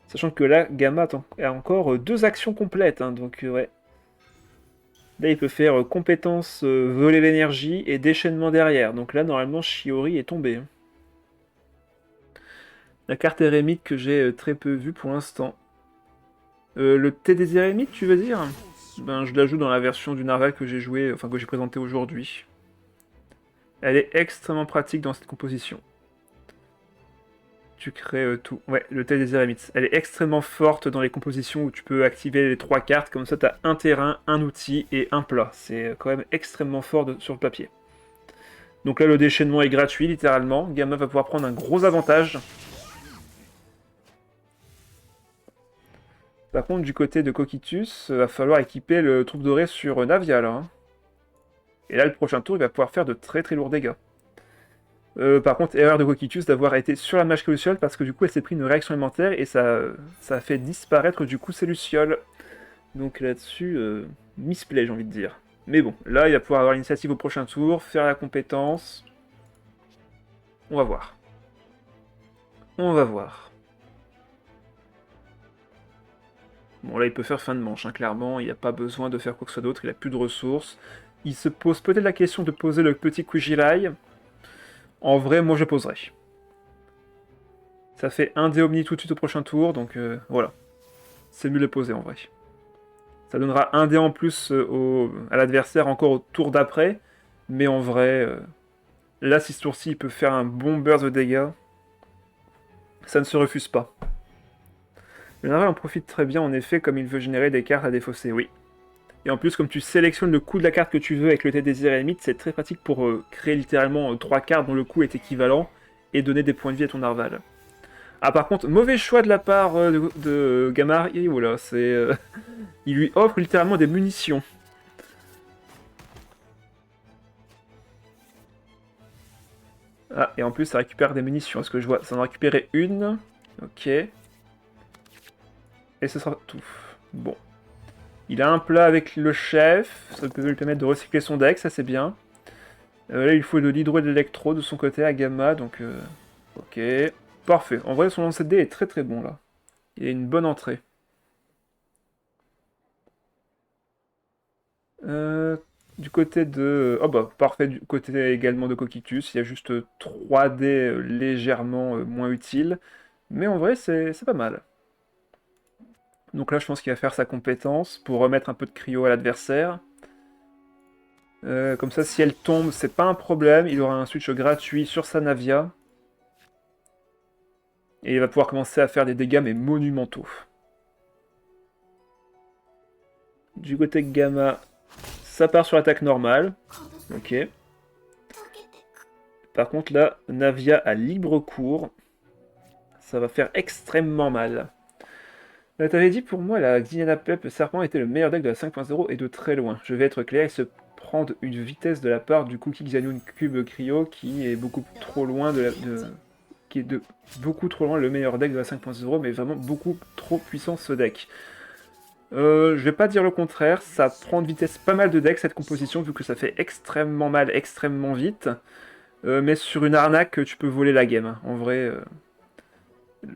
Sachant que là, Gamma a encore 2 actions complètes, hein, donc ouais. Là, il peut faire compétence voler l'énergie et déchaînement derrière. Donc là, normalement, Shiori est tombé. La carte érémite que j'ai très peu vue pour l'instant. Le thé des érémites, tu veux dire? Ben, je l'ajoute dans la version du narval que j'ai joué, enfin que j'ai présenté aujourd'hui. Elle est extrêmement pratique dans cette composition. Tu crées tout. Ouais, le thé des érémites. Elle est extrêmement forte dans les compositions où tu peux activer les 3 cartes, comme ça tu as un terrain, un outil et un plat. C'est quand même extrêmement fort sur le papier. Donc là, le déchaînement est gratuit, littéralement. Gamma va pouvoir prendre un gros avantage. Par contre, du côté de Coquitus, va falloir équiper le troupe doré sur Navia, là. Hein. Et là, le prochain tour, il va pouvoir faire de très très lourds dégâts. Par contre, erreur de Coquitus d'avoir été sur la mage Lucioles parce que du coup, elle s'est pris une réaction alimentaire et ça a fait disparaître du coup ses Lucioles. Donc là-dessus, misplay, j'ai envie de dire. Mais bon, là, il va pouvoir avoir l'initiative au prochain tour, faire la compétence. On va voir. On va voir. Bon, là, il peut faire fin de manche, hein, clairement. Il n'y a pas besoin de faire quoi que ce soit d'autre. Il a plus de ressources. Il se pose peut-être la question de poser le petit Kujirai. En vrai, moi, je poserai. Ça fait un dé Omni tout de suite au prochain tour, donc voilà. C'est mieux de le poser, en vrai. Ça donnera un dé en plus à l'adversaire encore au tour d'après. Mais en vrai, là, si ce tour-ci, il peut faire un bon burst de dégâts, ça ne se refuse pas. Le Narval en profite très bien, en effet, comme il veut générer des cartes à défausser, oui. Et en plus, comme tu sélectionnes le coût de la carte que tu veux avec le Thé des Érémites, c'est très pratique pour créer littéralement 3 cartes dont le coût est équivalent et donner des points de vie à ton Narval. Ah, par contre, mauvais choix de la part de Gamari, voilà, c'est... il lui offre littéralement des munitions. Ah, et en plus, ça récupère des munitions, est-ce que je vois? Ça en a récupéré une. Ok. Et ce sera tout. Bon. Il a un plat avec le chef, ça peut lui permettre de recycler son deck, ça c'est bien. Là, il faut de l'hydro et de l'électro de son côté à Gamma, donc... ok. Parfait. En vrai, son lancer de dés est très très bon, là. Il a une bonne entrée. Du côté de... Oh bah, parfait du côté également de Coquitus. Il y a juste 3D légèrement moins utiles. Mais en vrai, c'est pas mal. Donc là, je pense qu'il va faire sa compétence pour remettre un peu de cryo à l'adversaire. Comme ça, si elle tombe, c'est pas un problème. Il aura un switch gratuit sur sa Navia. Et il va pouvoir commencer à faire des dégâts, mais monumentaux. Du côté de Gamma, ça part sur l'attaque normale. Ok. Par contre là, Navia a libre cours. Ça va faire extrêmement mal. T'avais dit pour moi, la Xyliana Pep Serpent était le meilleur deck de la 5.0 et de très loin. Je vais être clair, il se prend une vitesse de la part du Cookie Xanium Cube Cryo qui est beaucoup trop loin qui est de beaucoup trop loin le meilleur deck de la 5.0, mais vraiment beaucoup trop puissant ce deck. Je vais pas dire le contraire, ça prend de vitesse pas mal de decks cette composition, vu que ça fait extrêmement mal, extrêmement vite. Mais sur une arnaque, tu peux voler la game. En vrai,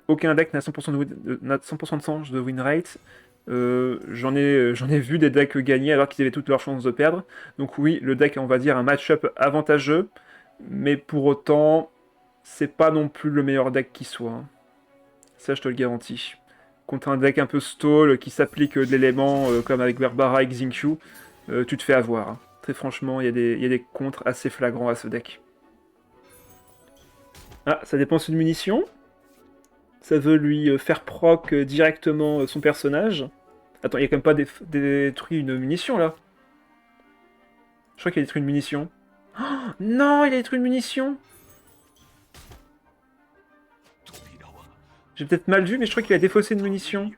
aucun deck n'a 100% de chance de win rate. J'en ai vu des decks gagner alors qu'ils avaient toutes leurs chances de perdre. Donc oui, le deck a, on va dire, un match-up avantageux, mais pour autant, c'est pas non plus le meilleur deck qui soit. Hein. Ça, je te le garantis. Contre un deck un peu stall qui s'applique de l'élément comme avec Berbara et Xingqiu, tu te fais avoir. Hein. Très franchement, il y a des contres assez flagrants à ce deck. Ah, ça dépense une munition. Ça veut lui faire proc directement son personnage. Attends, il a quand même pas détruit une munition là. Je crois qu'il a détruit une munition. Oh, non, il a détruit une munition. J'ai peut-être mal vu, mais je crois qu'il a défaussé une munition.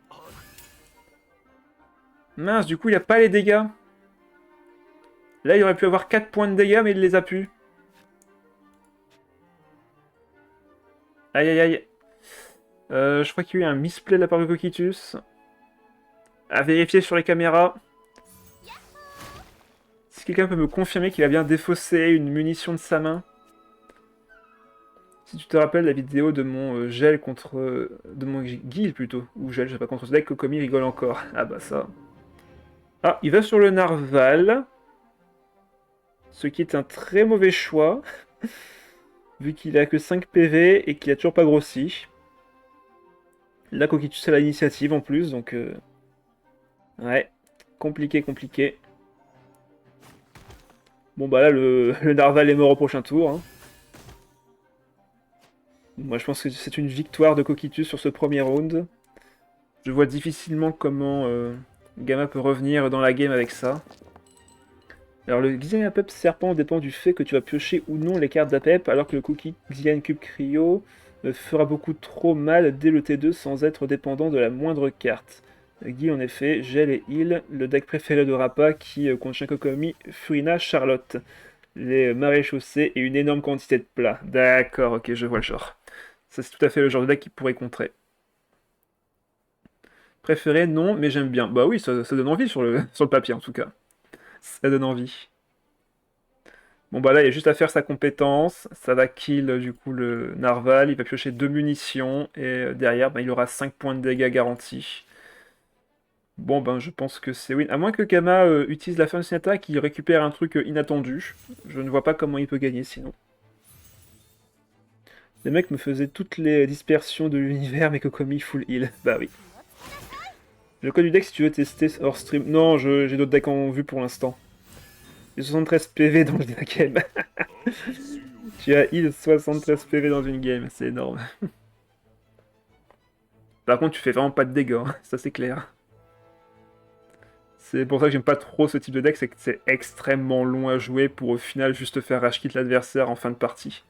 Mince, du coup, il a pas les dégâts. Là, il aurait pu avoir 4 points de dégâts, mais il les a pu. Aïe, aïe, aïe. Je crois qu'il y a eu un misplay de la part de Coquitus. À vérifier sur les caméras. Si quelqu'un peut me confirmer qu'il a bien défaussé une munition de sa main. Si tu te rappelles la vidéo de mon gel contre... de mon guild plutôt. Ou gel, je sais pas, contre ce deck, Kokomi rigole encore. Ah bah ça. Ah, il va sur le narval. Ce qui est un très mauvais choix. Vu qu'il a que 5 PV et qu'il a toujours pas grossi. Là, Coquitus a l'initiative en plus, donc... Ouais, compliqué, compliqué. Bon bah là, le narval est mort au prochain tour. Hein. Moi, je pense que c'est une victoire de Coquitus sur ce premier round. Je vois difficilement comment Gamma peut revenir dans la game avec ça. Alors, le Xylian Pep Serpent dépend du fait que tu vas piocher ou non les cartes d'Apep, alors que le Cookie Xylian Cube Cryo fera beaucoup trop mal dès le T2 sans être dépendant de la moindre carte. Guy, en effet, Gel et Heal, le deck préféré de Rappa qui contient Kokomi, Furina, Charlotte. Les maréchaussées et une énorme quantité de plats. D'accord, ok, je vois le genre. Ça, c'est tout à fait le genre de deck qui pourrait contrer. Préféré, non, mais j'aime bien. Bah oui, ça donne envie sur le papier, en tout cas. Ça donne envie. Bon bah là, il y a juste à faire sa compétence. Ça va kill, du coup, le narval. Il va piocher 2 munitions. Et derrière, bah, il aura 5 points de dégâts garantis. Bon ben, je pense que c'est win. À moins que Kama utilise la fin de son attaque, qui récupère un truc inattendu. Je ne vois pas comment il peut gagner, sinon. Les mecs me faisaient toutes les dispersions de l'univers, mais Kokomi full heal. Bah oui. Le code du deck si tu veux tester hors stream. Non, j'ai d'autres decks en vue pour l'instant. J'ai 73 PV dans une game. Tu as heal 73 PV dans une game, c'est énorme. Par contre, tu fais vraiment pas de dégâts, hein. Ça c'est clair. C'est pour ça que j'aime pas trop ce type de deck, c'est que c'est extrêmement long à jouer pour au final juste faire rage quit l'adversaire en fin de partie.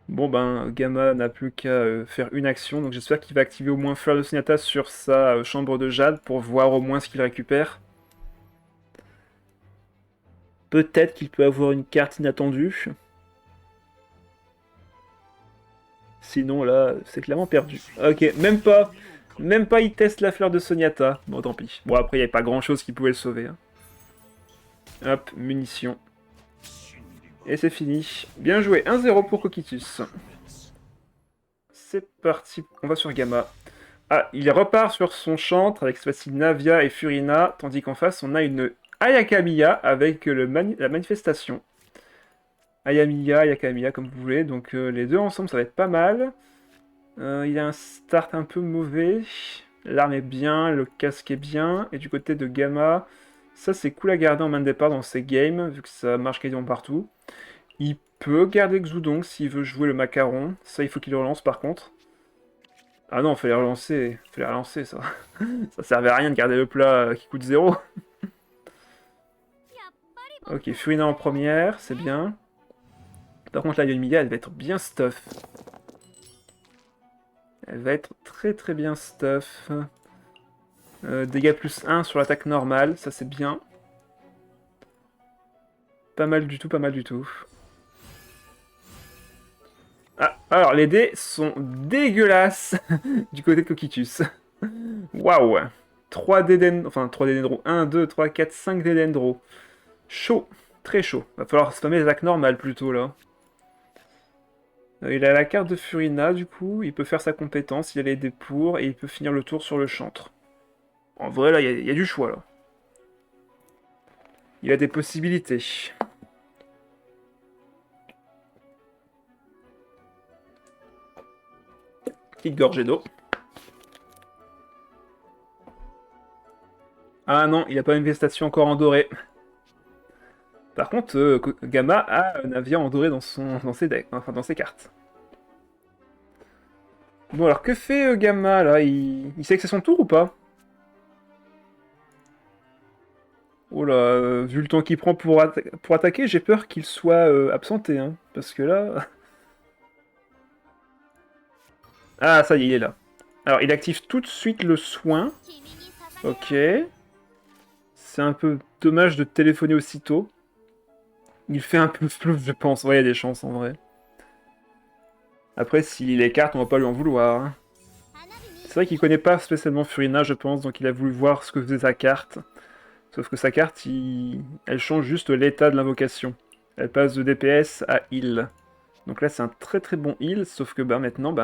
Bon ben, Gamma n'a plus qu'à faire une action, donc j'espère qu'il va activer au moins Fleur de Sonata sur sa chambre de jade pour voir au moins ce qu'il récupère. Peut-être qu'il peut avoir une carte inattendue. Sinon là, c'est clairement perdu. Ok, même pas. Même pas il teste la Fleur de Sonata. Bon, tant pis. Bon, après, il n'y avait pas grand-chose qui pouvait le sauver. Hein. Hop, munitions. Et c'est fini. Bien joué, 1-0 pour Coquitus. C'est parti, on va sur Gamma. Ah, il repart sur son chantre avec cette fois-ci Navia et Furina, tandis qu'en face on a une Ayakamiya avec la manifestation. Ayamiya, Ayakamiya comme vous voulez, donc les deux ensemble ça va être pas mal. Il y a un start un peu mauvais, l'arme est bien, le casque est bien, et du côté de Gamma, ça c'est cool à garder en main de départ dans ces games, vu que ça marche quasiment partout. Il peut garder Xudong s'il veut jouer le macaron. Ça, il faut qu'il le relance par contre. Ah non, fallait relancer. Fallait relancer ça. Ça servait à rien de garder le plat qui coûte 0. Ok, Furina en première, c'est bien. Par contre, la Yoimiya, elle va être bien stuff. Elle va être très très bien stuff. Dégâts plus 1 sur l'attaque normale, ça c'est bien. Pas mal du tout, pas mal du tout. Ah, alors les dés sont dégueulasses du côté de Coquitus. Waouh. 3 dés dendro, enfin 3 dés dendro. 1, 2, 3, 4, 5 dés dendro. Chaud, très chaud. Va falloir spammer les attaques normales plutôt là. Il a la carte de Furina du coup, il peut faire sa compétence, il a les dés pour, et il peut finir le tour sur le chantre. En vrai là, il y a du choix là. Il a des possibilités. Petite gorgée d'eau. Ah non, il n'a pas une vestation encore en doré. Par contre, Gamma a Navia en doré dans ses decks, enfin dans ses cartes. Bon alors que fait Gamma là, il sait que c'est son tour ou pas? Oh là, vu le temps qu'il prend pour attaquer, j'ai peur qu'il soit absenté, hein, parce que là... Ah ça y est, il est là. Alors il active tout de suite le soin. Ok. C'est un peu dommage de téléphoner aussitôt. Il fait un peu flou, je pense. Ouais, il y a des chances en vrai. Après, s'il écarte, on va pas lui en vouloir. Hein. C'est vrai qu'il connaît pas spécialement Furina, je pense, donc il a voulu voir ce que faisait sa carte. Sauf que sa carte, elle change juste l'état de l'invocation. Elle passe de DPS à heal. Donc là, c'est un très très bon heal, sauf que maintenant,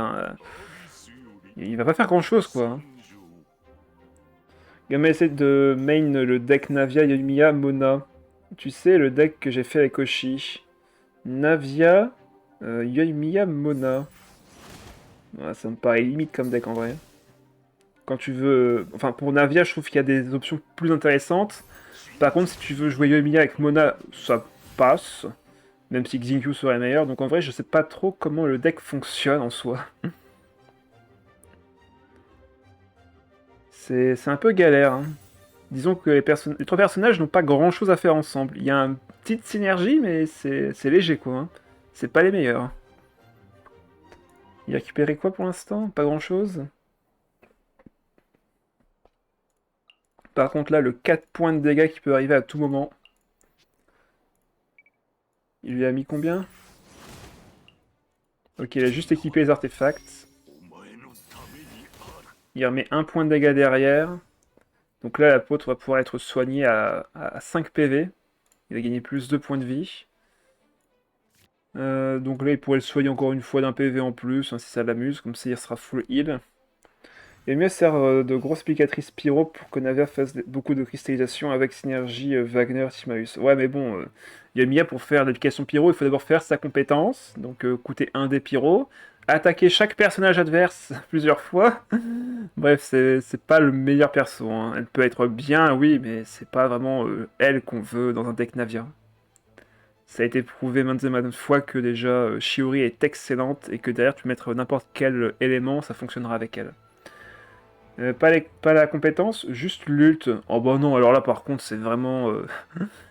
il va pas faire grand chose quoi. Hein. Gamma essaie de main le deck Navia, Yoimiya, Mona. Tu sais, le deck que j'ai fait avec Oshi. Navia, Yoimiya, Mona. Ouais, ça me paraît limite comme deck en vrai. Quand tu veux... Enfin, pour Navia, je trouve qu'il y a des options plus intéressantes. Par contre, si tu veux jouer Yoimiya avec Mona, ça passe. Même si Xingqiu serait meilleur. Donc en vrai, je sais pas trop comment le deck fonctionne en soi. C'est un peu galère. Hein. Disons que les trois personnages n'ont pas grand chose à faire ensemble. Il y a une petite synergie, mais c'est léger quoi. Hein. C'est pas les meilleurs. Il a récupéré quoi pour l'instant? Pas grand chose. Par contre là, le 4 points de dégâts qui peut arriver à tout moment. Il lui a mis combien? Ok, il a juste équipé les artefacts. Il remet 1 point de dégâts derrière. Donc là, l'apôtre va pouvoir être soigné à 5 PV. Il va gagner plus 2 points de vie. Donc là, il pourrait le soigner encore une fois d'un PV en plus, hein, si ça l'amuse. Comme ça, il sera full heal. Et mieux sert de grosse picatrice pyro pour que Navia fasse beaucoup de cristallisation avec synergie Wagner Timaeus. Ouais, mais bon, Yamiya pour faire l'application pyro, il faut d'abord faire sa compétence, donc coûter 1 des pyro, attaquer chaque personnage adverse plusieurs fois. Bref, c'est pas le meilleur perso. Hein. Elle peut être bien, oui, mais c'est pas vraiment elle qu'on veut dans un deck Navia. Ça a été prouvé maintes et maintes fois que déjà Shiori est excellente et que derrière tu peux mettre n'importe quel élément, ça fonctionnera avec elle. Pas la compétence, juste l'ult. Oh bah non, alors là par contre c'est vraiment...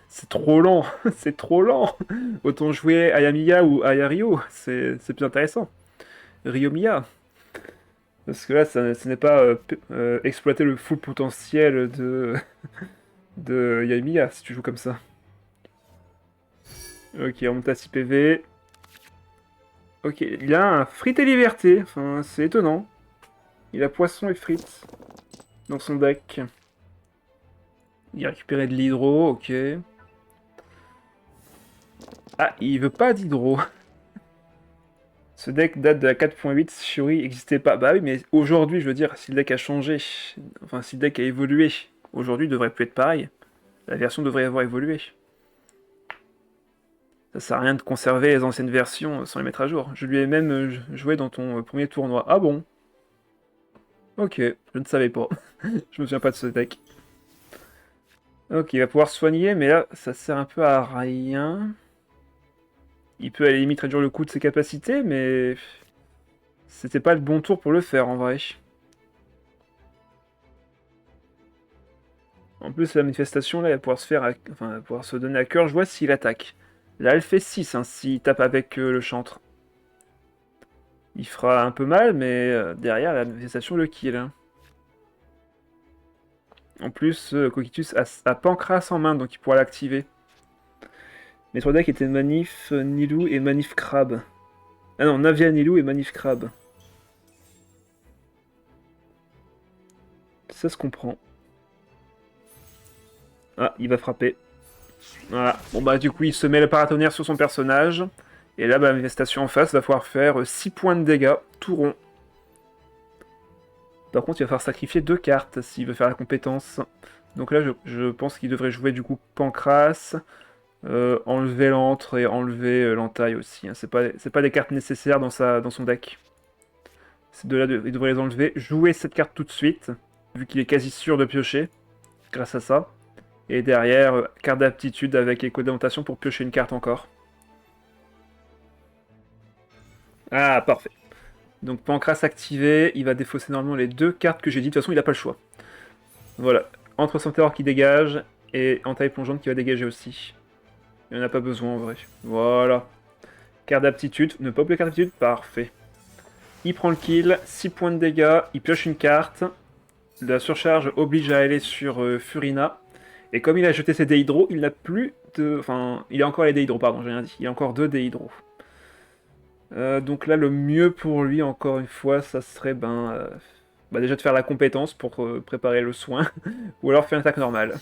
c'est trop lent, c'est trop lent. Autant jouer à Yamiya ou à Yario, c'est plus intéressant. Ryomiya. Parce que là, ce n'est pas exploiter le full potentiel de Yamiya si tu joues comme ça. Ok, on monte à 6 PV. Ok, il a un frites et liberté, enfin c'est étonnant. Il a poisson et frites dans son deck. Il a récupéré de l'hydro, ok. Ah, il veut pas d'hydro. Ce deck date de la 4.8, Shiori n'existait pas. Bah oui, mais aujourd'hui, je veux dire, si le deck a changé, enfin si le deck a évolué, aujourd'hui devrait plus être pareil. La version devrait avoir évolué. Ça sert à rien de conserver les anciennes versions sans les mettre à jour. Je lui ai même joué dans ton premier tournoi. Ah bon? Ok, je ne savais pas. Je me souviens pas de ce deck. Ok, il va pouvoir soigner, mais là, ça sert un peu à rien. Il peut à la limite réduire le coût de ses capacités, mais c'était pas le bon tour pour le faire en vrai. En plus, la manifestation là, elle va pouvoir se faire, enfin, elle va pouvoir se donner à cœur joie s'il attaque. Là, elle fait 6 hein, s'il tape avec le chantre. Il fera un peu mal, mais derrière, la manifestation le kill. Hein. En plus, Coquitus a Pancras en main, donc il pourra l'activer. Mais trois decks étaient Manif Nilou et Manif Crab. Ah non, Navia Nilou et Manif Crab. Ça se comprend. Ah, il va frapper. Voilà. Bon bah du coup, il se met le paratonnerre sur son personnage. Et là, bah, la manifestation en face va pouvoir faire 6 points de dégâts, tout rond. Par contre, il va falloir sacrifier 2 cartes s'il veut faire la compétence. Donc là, je pense qu'il devrait jouer du coup Pancras, enlever l'antre et enlever l'entaille aussi. Hein. C'est pas des cartes nécessaires dans son deck. Ces deux-là, il devrait les enlever. Jouer cette carte tout de suite, vu qu'il est quasi sûr de piocher, grâce à ça. Et derrière, carte d'aptitude avec écho d'orientation pour piocher une carte encore. Ah, parfait. Donc Pancras activé, il va défausser normalement les 2 cartes que j'ai dit. De toute façon, il n'a pas le choix. Voilà. Entre Centaure qui dégage et entaille plongeante qui va dégager aussi. Il n'en a pas besoin en vrai. Voilà. Carte d'aptitude. Ne pas oublier carte d'aptitude. Parfait. Il prend le kill. 6 points de dégâts. Il pioche une carte. La surcharge oblige à aller sur Furina. Et comme il a jeté ses déhydros, il n'a plus de... Enfin, il a encore les déhydros, pardon, j'ai rien dit. Il a encore 2 déhydros. Donc là, le mieux pour lui, encore une fois, ça serait déjà de faire la compétence pour préparer le soin. Ou alors faire une attaque normale.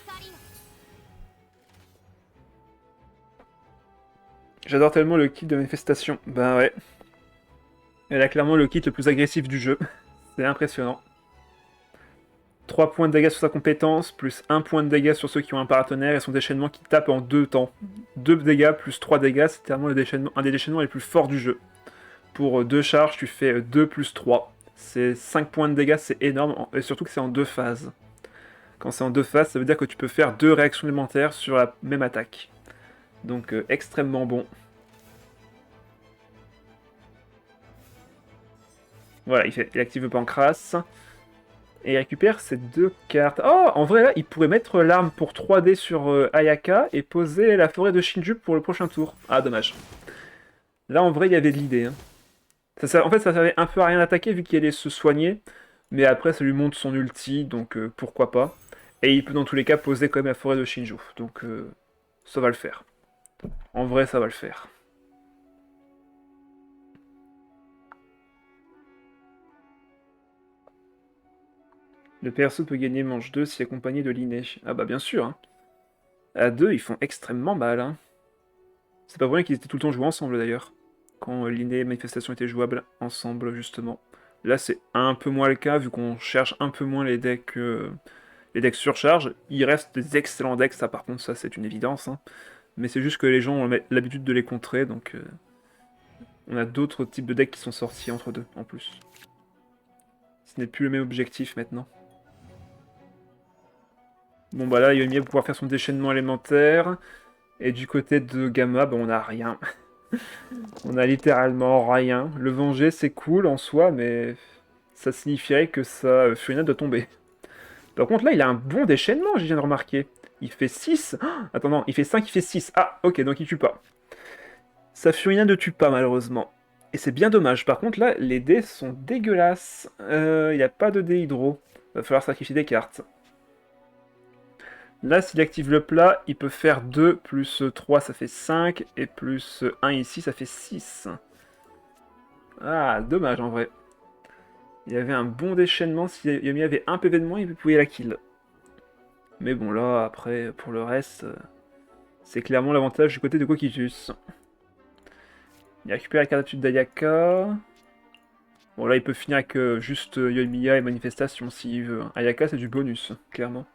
J'adore tellement le kit de manifestation. Ben ouais. Elle a clairement le kit le plus agressif du jeu. C'est impressionnant. 3 points de dégâts sur sa compétence, plus 1 point de dégâts sur ceux qui ont un paratonnerre et son déchaînement qui tape en 2 temps. 2 dégâts plus 3 dégâts, c'est tellement un des déchaînements les plus forts du jeu. Pour 2 charges, tu fais 2 plus 3. C'est 5 points de dégâts, c'est énorme, et surtout que c'est en 2 phases. Quand c'est en 2 phases, ça veut dire que tu peux faire 2 réactions élémentaires sur la même attaque. Donc extrêmement bon. Voilà, il active le Pancras. Et il récupère ces 2 cartes. Oh, en vrai, là, il pourrait mettre l'arme pour 3D sur Ayaka et poser la forêt de Shinju pour le prochain tour. Ah, dommage. Là, en vrai, il y avait de l'idée. Hein. En fait, ça servait un peu à rien d'attaquer vu qu'il allait se soigner. Mais après, ça lui montre son ulti, donc pourquoi pas. Et il peut dans tous les cas poser quand même la forêt de Shinju. Donc ça va le faire. En vrai, ça va le faire. Le perso peut gagner manche 2 si accompagné de l'inné. Ah bah bien sûr. Hein. À 2, ils font extrêmement mal. Hein. C'est pas vrai qu'ils étaient tout le temps joués ensemble d'ailleurs. Quand l'inné et manifestation étaient jouables ensemble justement. Là c'est un peu moins le cas vu qu'on cherche un peu moins les decks surcharge. Il reste des excellents decks, ça par contre ça c'est une évidence. Hein. Mais c'est juste que les gens ont l'habitude de les contrer donc on a d'autres types de decks qui sont sortis entre deux en plus. Ce n'est plus le même objectif maintenant. Bon bah là Yomi va pouvoir faire son déchaînement élémentaire. Et du côté de Gamma, bah, on a rien. On a littéralement rien. Le venger, c'est cool en soi, mais ça signifierait que sa Furina doit tomber. Par contre, là, il a un bon déchaînement, je viens de remarquer. Il fait 6. Oh, attends, non, il fait 5, il fait 6. Ah, ok, donc il tue pas. Sa Furina ne tue pas, malheureusement. Et c'est bien dommage. Par contre, là, les dés sont dégueulasses. Il n'y a pas de dés hydro. Va falloir sacrifier des cartes. Là, s'il active le plat, il peut faire 2 plus 3, ça fait 5, et plus 1 ici, ça fait 6. Ah, dommage en vrai. Il y avait un bon déchaînement, si Yomi avait un PV de moins, il pouvait la kill. Mais bon, là, après, pour le reste, c'est clairement l'avantage du côté de Coquitus. Il récupère la carte d'aptitude d'Ayaka. Bon, là, il peut finir avec juste Yoimiya et Manifestation s'il veut. Ayaka, c'est du bonus, clairement.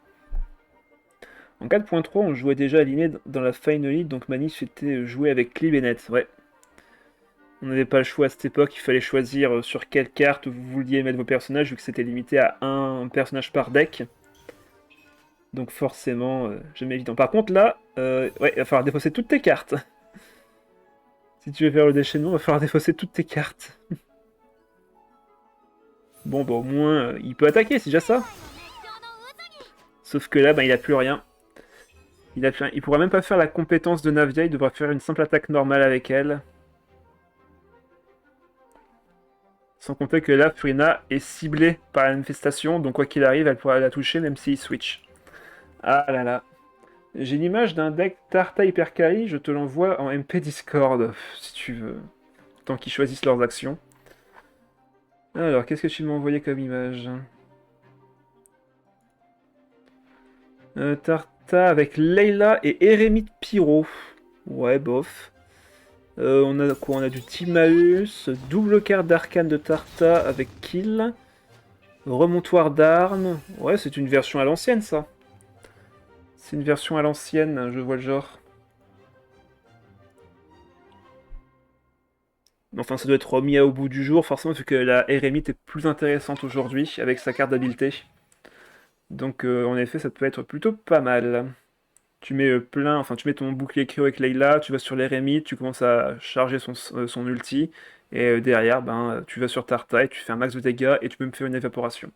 En 4.3, on jouait déjà aligné dans la Final League, donc Manif était joué avec Clee Bennett, ouais. On n'avait pas le choix à cette époque, il fallait choisir sur quelle carte vous vouliez mettre vos personnages, vu que c'était limité à un personnage par deck. Donc forcément, jamais évident. Par contre là, ouais, il va falloir défausser toutes tes cartes. Si tu veux faire le déchaînement, va falloir défausser toutes tes cartes. Bon, bah au moins, il peut attaquer, c'est déjà ça. Sauf que là, bah, il a plus rien. Il pourra même pas faire la compétence de Navia, il devra faire une simple attaque normale avec elle. Sans compter que là, Furina est ciblée par la manifestation, donc quoi qu'il arrive, elle pourra la toucher même s'il switch. Ah là là. J'ai une image d'un deck Tarta Hyper Carry, je te l'envoie en MP Discord, si tu veux. Tant qu'ils choisissent leurs actions. Alors, qu'est-ce que tu m'as envoyé comme image? Tarta avec Layla et Eremite Pyro. Ouais, bof. On a quoi? On a du Timaeus, double carte d'arcane de Tarta avec Kill, remontoir d'armes. Ouais, c'est une version à l'ancienne, ça. C'est une version à l'ancienne, je vois le genre. Enfin, ça doit être remis au bout du jour, forcément, vu que la Eremite est plus intéressante aujourd'hui, avec sa carte d'habileté. Donc, en effet, ça peut être plutôt pas mal. Tu mets tu mets ton bouclier cryo avec Layla, tu vas sur l'Eremite, tu commences à charger son ulti, et derrière, ben, tu vas sur Tarta et tu fais un max de dégâts, et tu peux me faire une évaporation.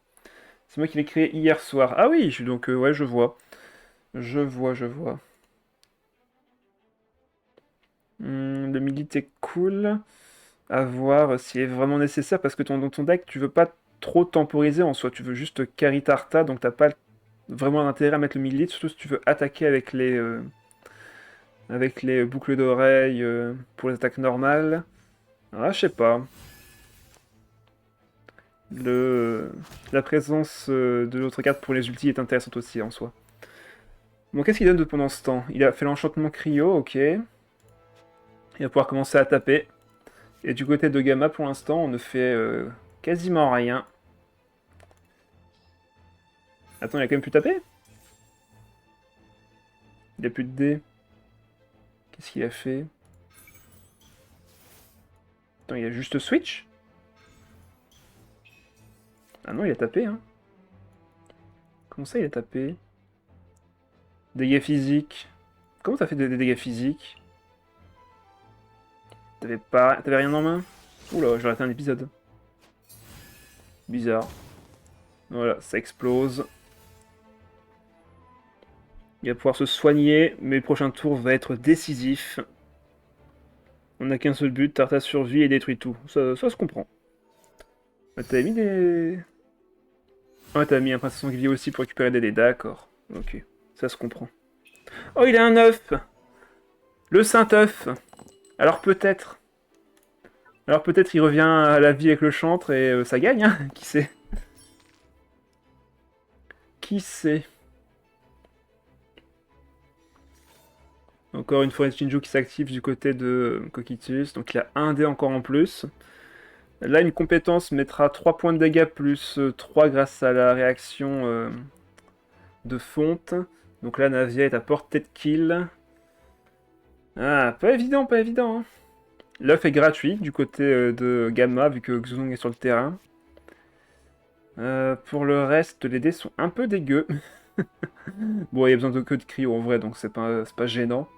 C'est moi qui l'ai créé hier soir. Ah oui, donc ouais, je vois. Je vois. Le milite est cool. À voir s'il est vraiment nécessaire, parce que dans ton deck, tu veux pas trop temporiser en soi, tu veux juste carry Tarta, donc t'as pas vraiment intérêt à mettre le milite, surtout si tu veux attaquer avec les boucles d'oreilles pour les attaques normales. Ah, je sais pas. Le... La présence de l'autre carte pour les ultis est intéressante aussi en soi. Bon, qu'est-ce qu'il donne pendant ce temps? Il a fait l'enchantement cryo, ok. Il va pouvoir commencer à taper. Et du côté de Gamma, pour l'instant, on ne fait quasiment rien. Attends, il a quand même pu taper? Il a plus de dés. Qu'est-ce qu'il a fait? Attends, il a juste switch? Ah non, il a tapé, hein. Comment ça, il a tapé? Dégâts physiques. Comment t'as fait des dégâts physiques? T'avais rien en main? Oula, j'ai raté un épisode. Bizarre. Voilà, ça explose. Il va pouvoir se soigner, mais le prochain tour va être décisif. On n'a qu'un seul but, Tarta survit et détruit tout. Ça se comprend. T'avais mis des... Ouais, t'as mis un princesse sanglier aussi pour récupérer des dés, d'accord. Ok, ça se comprend. Oh, il a un œuf! Le Saint-œuf! Alors peut-être... Alors peut-être il revient à la vie avec le chantre et ça gagne, hein. Qui sait? Qui sait? Encore une fois, Shinju qui s'active du côté de Coquitus, donc il a un dé encore en plus. Là, une compétence mettra 3 points de dégâts plus 3 grâce à la réaction de fonte. Donc là, Navia est à portée de kill. Ah, pas évident, pas évident. Hein. L'œuf est gratuit du côté de Gamma, vu que Xuzong est sur le terrain. Pour le reste, les dés sont un peu dégueux. Bon, il y a besoin que de cryo en vrai, donc c'est pas gênant.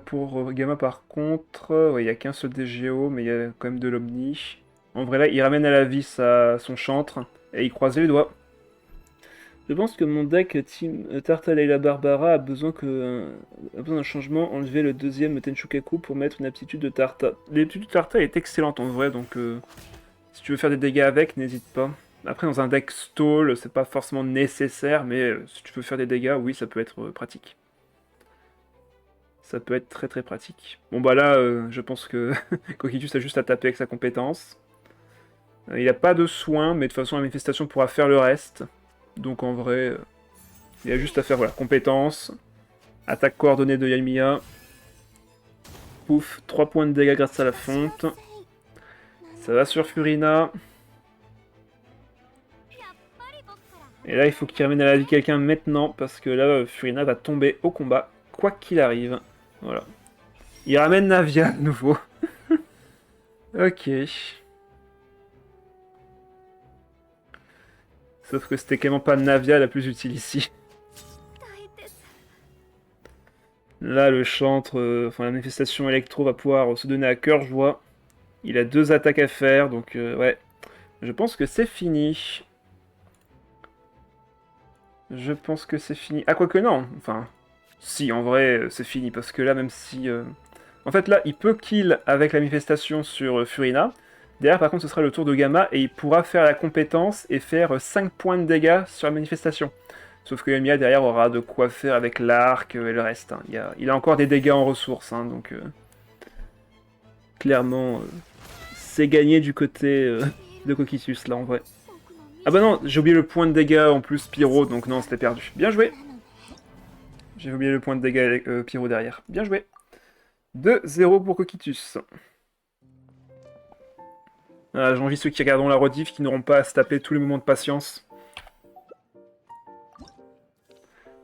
Pour Gamma, par contre, ouais, il n'y a qu'un seul DGO, mais il y a quand même de l'Omni. En vrai, là, il ramène à la vie son chantre, et il croise les doigts. Je pense que mon deck Team Tarta Leila Barbara a besoin d'un changement, enlever le deuxième Tenshukaku pour mettre une aptitude de Tarta. L'aptitude de Tarta est excellente en vrai, donc si tu veux faire des dégâts avec, n'hésite pas. Après, dans un deck stall, c'est pas forcément nécessaire, mais si tu veux faire des dégâts, oui, ça peut être pratique. Ça peut être très très pratique. Bon bah là, je pense que Coquitus a juste à taper avec sa compétence. Il n'a pas de soin, mais de toute façon la manifestation pourra faire le reste. Donc en vrai, il a juste à faire voilà, compétence, attaque coordonnée de Yamiya. Pouf, 3 points de dégâts grâce à la fonte. Ça va sur Furina. Et là, il faut qu'il ramène à la vie quelqu'un maintenant, parce que là, Furina va tomber au combat, quoi qu'il arrive. Voilà. Il ramène Navia de nouveau. Ok. Sauf que c'était clairement pas Navia la plus utile ici. Là, le chantre, enfin la manifestation électro va pouvoir se donner à cœur joie. Il a 2 attaques à faire, donc ouais. Je pense que c'est fini. Je pense que c'est fini. Ah, quoique non. Enfin, si, en vrai, c'est fini. Parce que là, même si... En fait, là, il peut kill avec la manifestation sur Furina. Derrière, par contre, ce sera le tour de Gamma. Et il pourra faire la compétence et faire 5 points de dégâts sur la manifestation. Sauf que Emilia, derrière, aura de quoi faire avec l'arc et le reste. Hein. Il a encore des dégâts en ressources. Hein, donc, clairement, c'est gagné du côté de Coquitius, là, en vrai. Ah bah non, j'ai oublié le point de dégâts en plus Pyro, donc non, c'était perdu. Bien joué. J'ai oublié le point de dégâts avec Pyro derrière. Bien joué. 2-0 pour Coquitus. Ah, j'envie ceux qui regarderont la rediff qui n'auront pas à se taper tous les moments de patience.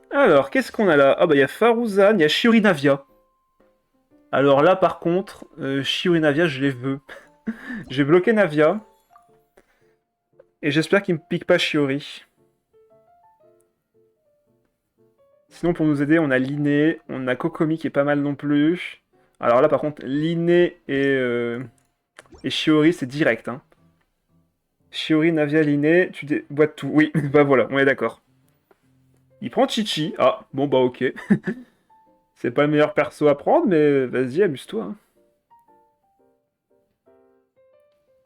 Alors, qu'est-ce qu'on a là? Ah bah il y a Faruzan, il y a Shirinavia. Alors là par contre, Shirinavia je les veux. J'ai bloqué Navia. Et j'espère qu'il me pique pas Shiori. Sinon pour nous aider, on a Liné, on a Kokomi qui est pas mal non plus. Alors là par contre, Liné et Shiori c'est direct. Hein. Shiori, Navia, Liné, tu déboîtes tout. Oui, bah voilà, on est d'accord. Il prend Chichi. Ah, bon bah ok. C'est pas le meilleur perso à prendre, mais vas-y, amuse-toi. Hein.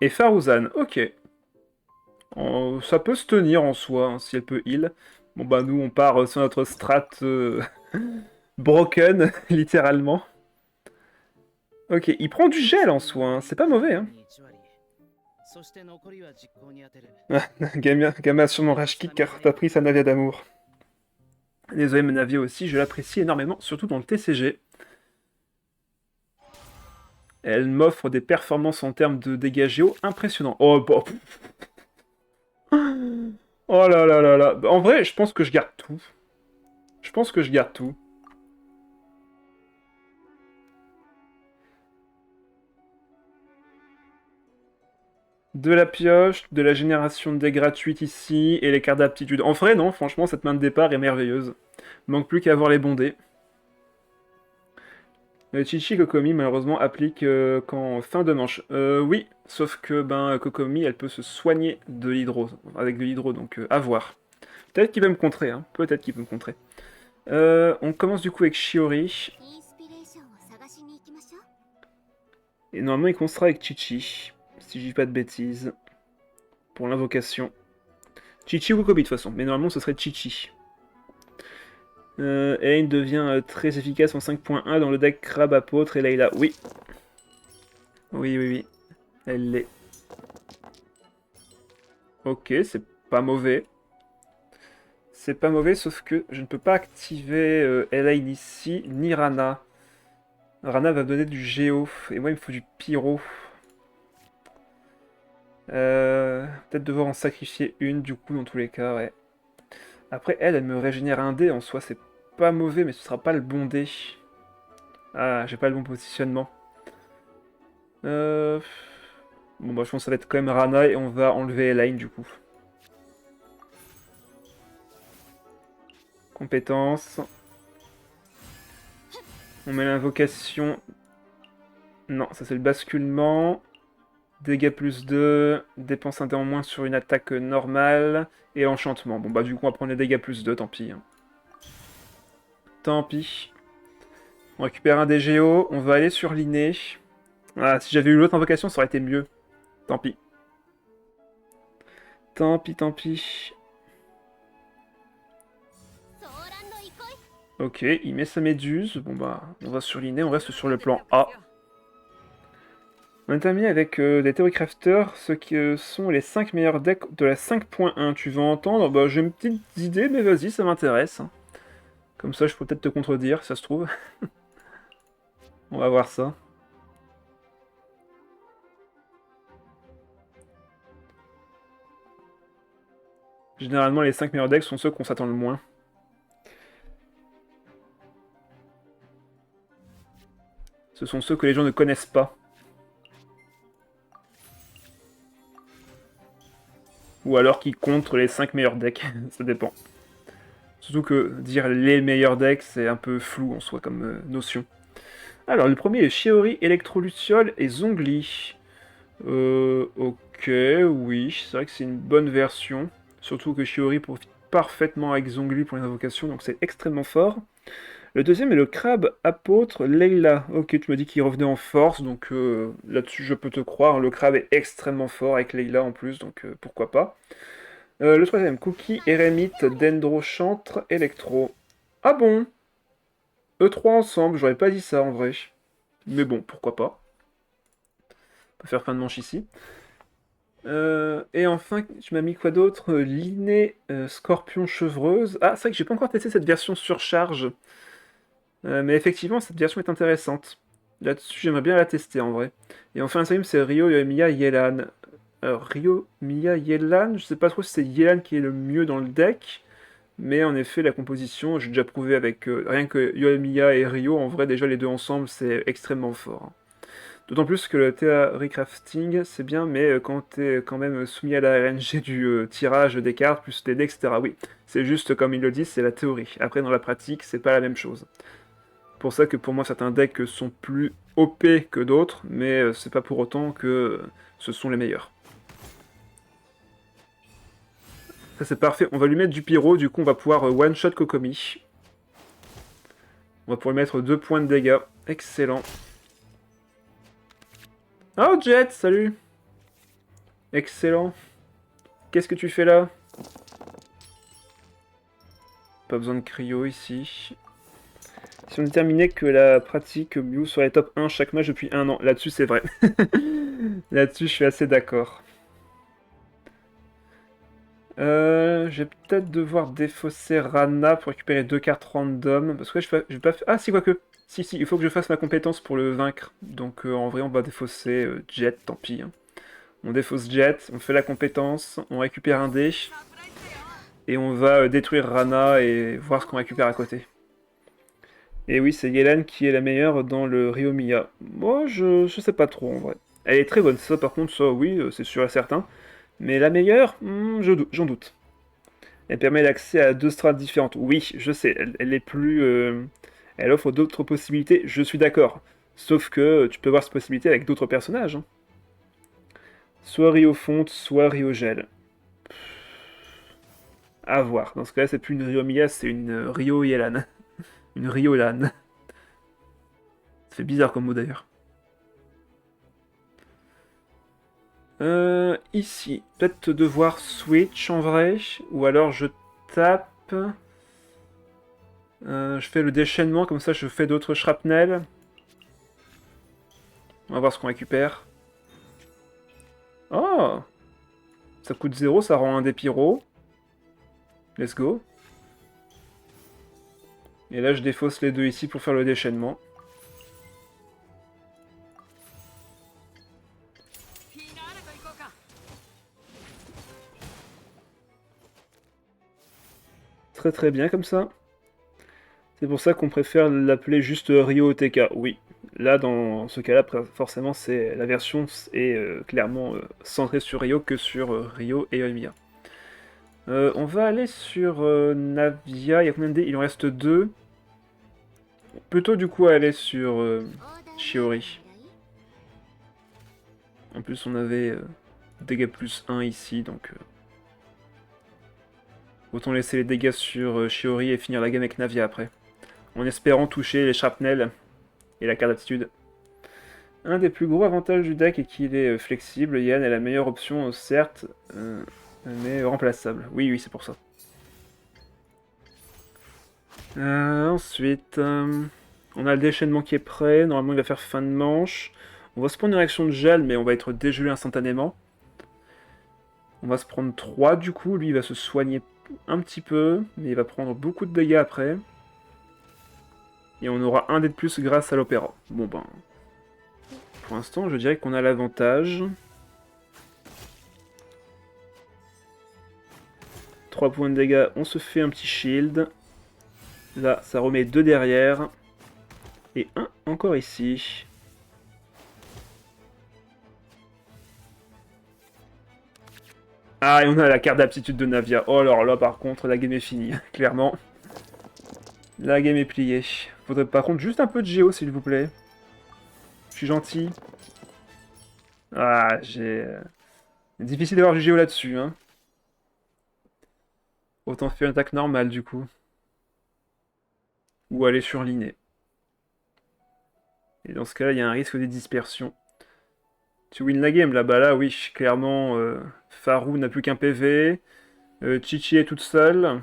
Et Faruzan, ok. Ça peut se tenir en soi, hein, si elle peut heal. Bon bah nous, on part sur notre strat broken, littéralement. Ok, il prend du gel en soi, hein. C'est pas mauvais. Hein. Gamma sur mon rage kick car t'as pris sa Navia d'amour. Désolé, ma Navia aussi, je l'apprécie énormément, surtout dans le TCG. Elle m'offre des performances en termes de dégâts géo impressionnants. Oh, bah... Oh là là là là. En vrai, je pense que je garde tout. Je pense que je garde tout. De la pioche, de la génération de dés gratuite ici, et les cartes d'aptitude. En vrai, non, franchement, cette main de départ est merveilleuse. Manque plus qu'à avoir les bons dés. Chichi Kokomi, malheureusement, applique qu'en fin de manche. Oui, sauf que ben, Kokomi, elle peut se soigner de l'hydro, avec de l'hydro, donc à voir. Peut-être qu'il peut me contrer, hein. Peut-être qu'il peut me contrer. On commence du coup avec Shiori. Et normalement, il commencera avec Chichi, si je dis pas de bêtises. Pour l'invocation. Chichi ou Kokomi de toute façon, mais normalement ce serait Chichi. Aine devient très efficace en 5.1 dans le deck Crabe Apôtre et Layla. Oui. Oui, oui, oui. Elle l'est. Ok, c'est pas mauvais. C'est pas mauvais, sauf que je ne peux pas activer Elaine ici, ni Rana. Rana va me donner du Géo, et moi il me faut du Pyro. Peut-être devoir en sacrifier une, du coup, dans tous les cas, ouais. Après, elle me régénère un dé, en soi, c'est pas mauvais, mais ce sera pas le bon dé. Ah, j'ai pas le bon positionnement. Bon, bah, je pense que ça va être quand même Rana, et on va enlever Elaine, du coup. Compétence. On met l'invocation. Non, ça c'est le basculement. Dégâts plus 2. Dépense un dé en moins sur une attaque normale. Et enchantement. Bon bah du coup on va prendre les dégâts plus 2, tant pis. Hein. Tant pis. On récupère un des géos. On va aller sur l'inné. Ah, si j'avais eu l'autre invocation, ça aurait été mieux. Tant pis. Tant pis, tant pis. Ok, il met sa méduse. Bon bah, on va sur l'inné, on reste sur le plan A. On a terminé avec des Theory Crafters, ce qui sont les 5 meilleurs decks de la 5.1. Tu veux entendre? Bah j'ai une petite idée, mais vas-y, ça m'intéresse. Comme ça, je peux peut-être te contredire, si ça se trouve. On va voir ça. Généralement, les 5 meilleurs decks sont ceux qu'on s'attend le moins. Ce sont ceux que les gens ne connaissent pas. Ou alors qui contre les 5 meilleurs decks, ça dépend. Surtout que dire les meilleurs decks, c'est un peu flou en soi comme notion. Alors, le premier est Shiori, Electroluciole et Zhongli. Ok, oui, c'est vrai que c'est une bonne version. Surtout que Shiori profite parfaitement avec Zhongli pour les invocations, donc c'est extrêmement fort. Le deuxième est le crabe apôtre Leila. Ok, tu m'as dit qu'il revenait en force, donc là-dessus je peux te croire. Le crabe est extrêmement fort avec Leila en plus, donc pourquoi pas. Le troisième, Cookie, Eremite, Dendro, Chantre, Electro. Ah bon? E3 ensemble, j'aurais pas dit ça en vrai. Mais bon, pourquoi pas. On peut faire fin de manche ici. Et enfin, tu m'as mis quoi d'autre? Linné, Scorpion, Chevreuse. Ah, c'est vrai que j'ai pas encore testé cette version surcharge. Mais effectivement, cette version est intéressante. Là-dessus, j'aimerais bien la tester en vrai. Et enfin, un cinquième, c'est Ryo Miya Yelan. Alors, Ryo Miya Yelan, je sais pas trop si c'est Yelan qui est le mieux dans le deck. Mais en effet, la composition, j'ai déjà prouvé avec rien que Yoimiya et Ryo, en vrai, déjà les deux ensemble, c'est extrêmement fort, hein. D'autant plus que le Theory Crafting, c'est bien, mais quand t'es quand même soumis à la RNG du tirage des cartes, plus des decks, etc. Oui, c'est juste comme ils le disent, c'est la théorie. Après, dans la pratique, c'est pas la même chose. Pour ça que pour moi, certains decks sont plus OP que d'autres, mais c'est pas pour autant que ce sont les meilleurs. Ça c'est parfait, on va lui mettre du pyro, du coup on va pouvoir one-shot Kokomi. On va pouvoir lui mettre 2 points de dégâts, excellent. Oh Jet, salut. Excellent. Qu'est-ce que tu fais là? Pas besoin de cryo ici. Si on déterminait que la pratique Mew sur les top 1 chaque match depuis 1 an, là-dessus c'est vrai. Là-dessus je suis assez d'accord. Je vais peut-être devoir défausser Rana pour récupérer 2 cartes random. Parce que je vais pas faire... Ah si, quoique. Si, il faut que je fasse ma compétence pour le vaincre. Donc en vrai on va défausser Jet, tant pis, hein. On défausse Jet, on fait la compétence, on récupère un dé. Et on va détruire Rana et voir ce qu'on récupère à côté. Et oui, c'est Yelan qui est la meilleure dans le Ryomiya. Moi, je sais pas trop en vrai. Elle est très bonne, ça par contre, ça oui, c'est sûr et certain. Mais la meilleure, j'en doute. Elle permet l'accès à 2 strates différentes. Oui, je sais, elle est plus... elle offre d'autres possibilités, je suis d'accord. Sauf que tu peux voir cette possibilité avec d'autres personnages, hein. Soit Rio Fonte, soit Rio Gel. À voir. Dans ce cas-là, c'est plus une Rio Mia, c'est une Rio Yelan. Une Rio Lan. Ça fait bizarre comme mot d'ailleurs. Ici, peut-être devoir switch en vrai, ou alors je tape. Je fais le déchaînement, comme ça je fais d'autres shrapnel. On va voir ce qu'on récupère. Oh! Ça coûte 0, ça rend un des pyros. Let's go. Et là je défausse les deux ici pour faire le déchaînement. Très très bien comme ça. C'est pour ça qu'on préfère l'appeler juste Ryo OTK. Oui, là dans ce cas-là, forcément, c'est la version est clairement centrée sur Ryo que sur Ryo et Yoimiya. On va aller sur Navia. Il y a combien de dés? Il en reste 2. Plutôt du coup aller sur Shiori. En plus, on avait dégâts plus 1 ici, donc autant laisser les dégâts sur Shiori et finir la game avec Navia après. En espérant toucher les shrapnel et la carte d'aptitude. Un des plus gros avantages du deck est qu'il est flexible. Yann est la meilleure option, certes, mais remplaçable. Oui, oui, c'est pour ça. Ensuite, on a le déchaînement qui est prêt. Normalement, il va faire fin de manche. On va se prendre une réaction de gel, mais on va être dégelé instantanément. On va se prendre 3 du coup. Lui, il va se soigner un petit peu, mais il va prendre beaucoup de dégâts après. Et on aura un dé de plus grâce à l'opéra. Bon ben... Pour l'instant, je dirais qu'on a l'avantage. 3 points de dégâts, on se fait un petit shield. Là, ça remet 2 derrière. Et 1 encore ici. Ah, et on a la carte d'aptitude de Navia. Oh alors là, par contre, la game est finie, clairement. La game est pliée. Faudrait par contre juste un peu de géo, s'il vous plaît. Je suis gentil. Ah, j'ai... Difficile d'avoir du géo là-dessus, hein. Autant faire une attaque normale, du coup. Ou aller sur l'inné. Et dans ce cas-là, il y a un risque de dispersion. Tu win la game, là-bas, là, oui, clairement, Farou n'a plus qu'un PV. Chichi est toute seule.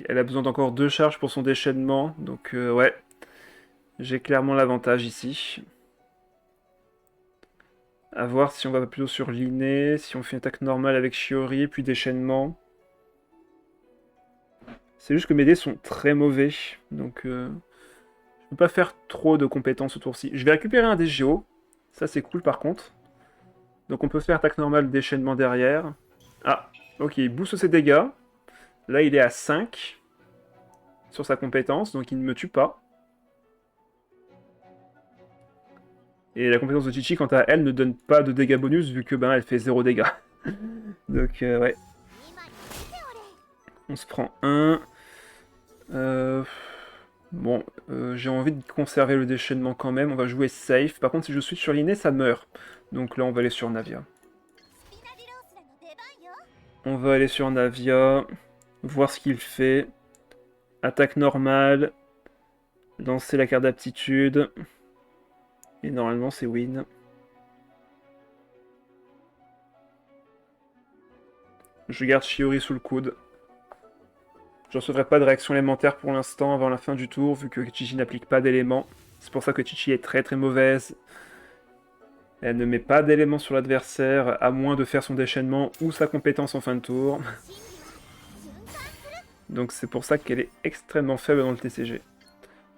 Elle a besoin d'encore 2 charges pour son déchaînement. Donc, ouais, j'ai clairement l'avantage ici. A voir si on va plutôt sur l'inné, si on fait une attaque normale avec Shiori, puis déchaînement. C'est juste que mes dés sont très mauvais. Donc, je peux pas faire trop de compétences ce tour-ci. Je vais récupérer un dé Géo. Ça, c'est cool, par contre. Donc, on peut faire attaque normale, déchaînement derrière. Ah, ok, il booste ses dégâts. Là, il est à 5 sur sa compétence, donc il ne me tue pas. Et la compétence de Chichi, quant à elle, ne donne pas de dégâts bonus, vu que ben, elle fait 0 dégâts. Donc, ouais. On se prend un. Bon, j'ai envie de conserver le déchaînement quand même. On va jouer safe. Par contre, si je suis sur l'inné, ça meurt. Donc là, on va aller sur Navia. On va aller sur Navia. Voir ce qu'il fait. Attaque normale. Lancer la carte d'aptitude. Et normalement, c'est win. Je garde Shiori sous le coude. Je ne recevrai pas de réaction élémentaire pour l'instant avant la fin du tour, vu que Chichi n'applique pas d'éléments. C'est pour ça que Chichi est très très mauvaise. Elle ne met pas d'éléments sur l'adversaire, à moins de faire son déchaînement ou sa compétence en fin de tour. Donc c'est pour ça qu'elle est extrêmement faible dans le TCG.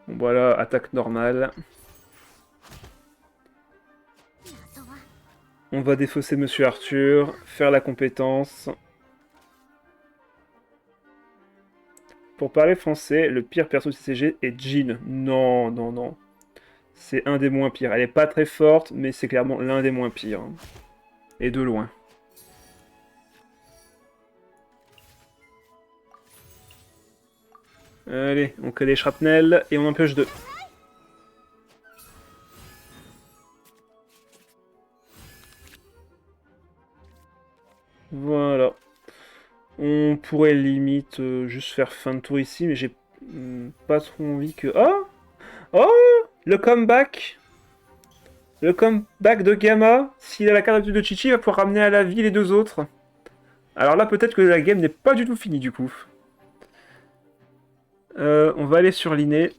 Bon voilà, attaque normale. On va défausser Monsieur Arthur, faire la compétence. Pour parler français, le pire perso du TCG est Jean. Non, non, non. C'est un des moins pires. Elle est pas très forte, mais c'est clairement l'un des moins pires. Et de loin. Allez, on crée des shrapnels et on en pioche 2. Voilà. On pourrait limite juste faire fin de tour ici, mais j'ai pas trop envie que... Oh! Oh! Le comeback! Le comeback de Gamma, s'il a la carte de Chichi, il va pouvoir ramener à la vie les deux autres. Alors là, peut-être que la game n'est pas du tout finie, du coup. On va aller sur l'inné.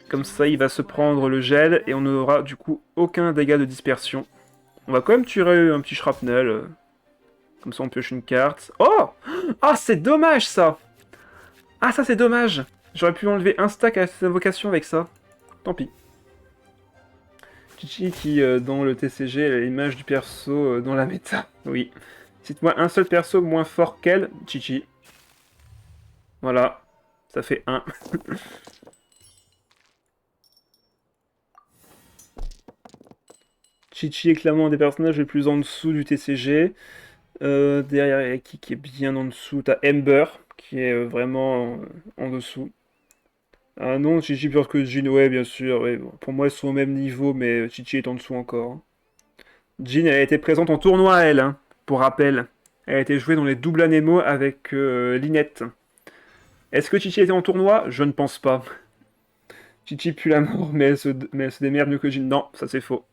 Comme ça, il va se prendre le gel, et on n'aura du coup aucun dégât de dispersion. On va quand même tirer un petit shrapnel. Comme ça, on pioche une carte. Oh! Ah, c'est dommage, ça! Ah, ça, c'est dommage! J'aurais pu enlever un stack à cette invocation avec ça. Tant pis. Chichi qui, dans le TCG, a l'image du perso dans la méta. Oui. Cite-moi un seul perso moins fort qu'elle, Chichi. Voilà. Ça fait 1. Chichi est clairement un des personnages les plus en dessous du TCG. Derrière, il y a qui est bien en dessous? T'as Ember, qui est vraiment en dessous. Ah non, Chichi pire que Jin, ouais, bien sûr. Ouais, bon. Pour moi, ils sont au même niveau, mais Chichi est en dessous encore, hein. Jin, elle a été présente en tournoi, elle, hein, pour rappel. Elle a été jouée dans les doubles Anemo avec Linette. Est-ce que Chichi était en tournoi? Je ne pense pas. Chichi pue la mort, mais elle se démerde mieux que Jin. Non, ça c'est faux.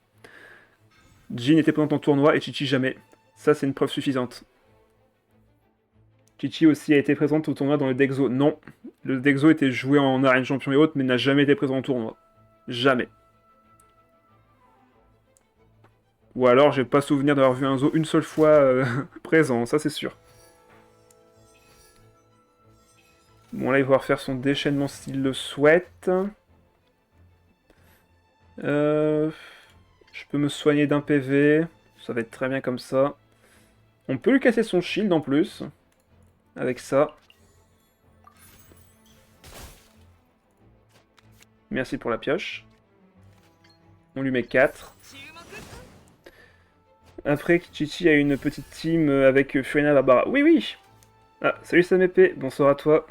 Jin était présente en tournoi et Chichi jamais. Ça, c'est une preuve suffisante. Chichi aussi a été présente au tournoi dans le Dexo. Non, le Dexo était joué en arène champion et autres, mais n'a jamais été présent au tournoi. Jamais. Ou alors, j'ai pas souvenir d'avoir vu un Zo une seule fois présent, ça c'est sûr. Bon, là, il va pouvoir faire son déchaînement s'il le souhaite. Je peux me soigner d'un PV. Ça va être très bien comme ça. On peut lui casser son shield en plus. Avec ça. Merci pour la pioche. On lui met 4. Après, Kichichi a une petite team avec Furina Barbara. Oui, oui! Ah, salut Samépé, bonsoir à toi.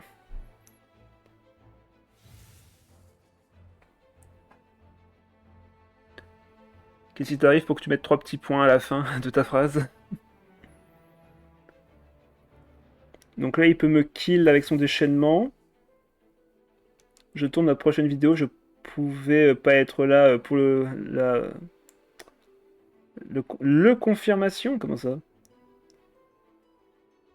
Qu'est-ce qui t'arrive pour que tu mettes 3 petits points à la fin de ta phrase? Donc là, il peut me kill avec son déchaînement. Je tourne la prochaine vidéo, je pouvais pas être là pour le confirmation, comment ça?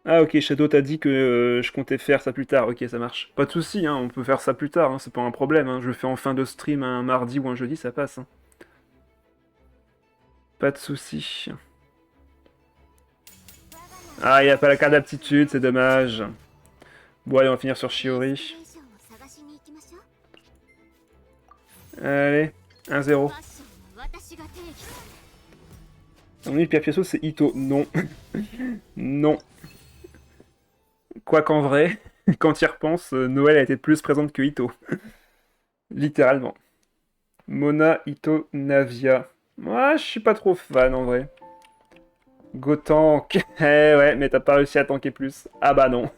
Ah ok, Shadow t'a dit que je comptais faire ça plus tard, ok ça marche. Pas de soucis, hein, on peut faire ça plus tard, hein, c'est pas un problème, hein. Je le fais en fin de stream un mardi ou un jeudi, ça passe. Hein. Pas de soucis. Ah, il n'y a pas la carte d'aptitude, c'est dommage. Bon allez, on va finir sur Shiori. Allez, 1-0. On est Pierre Piasso, c'est Ito. Non. Non. Quoi qu'en vrai, quand tu y repenses, Noël a été plus présente que Ito. Littéralement. Mona, Ito, Navia. Moi, je suis pas trop fan en vrai. Gotank. Eh ouais, mais t'as pas réussi à tanker plus. Ah bah non.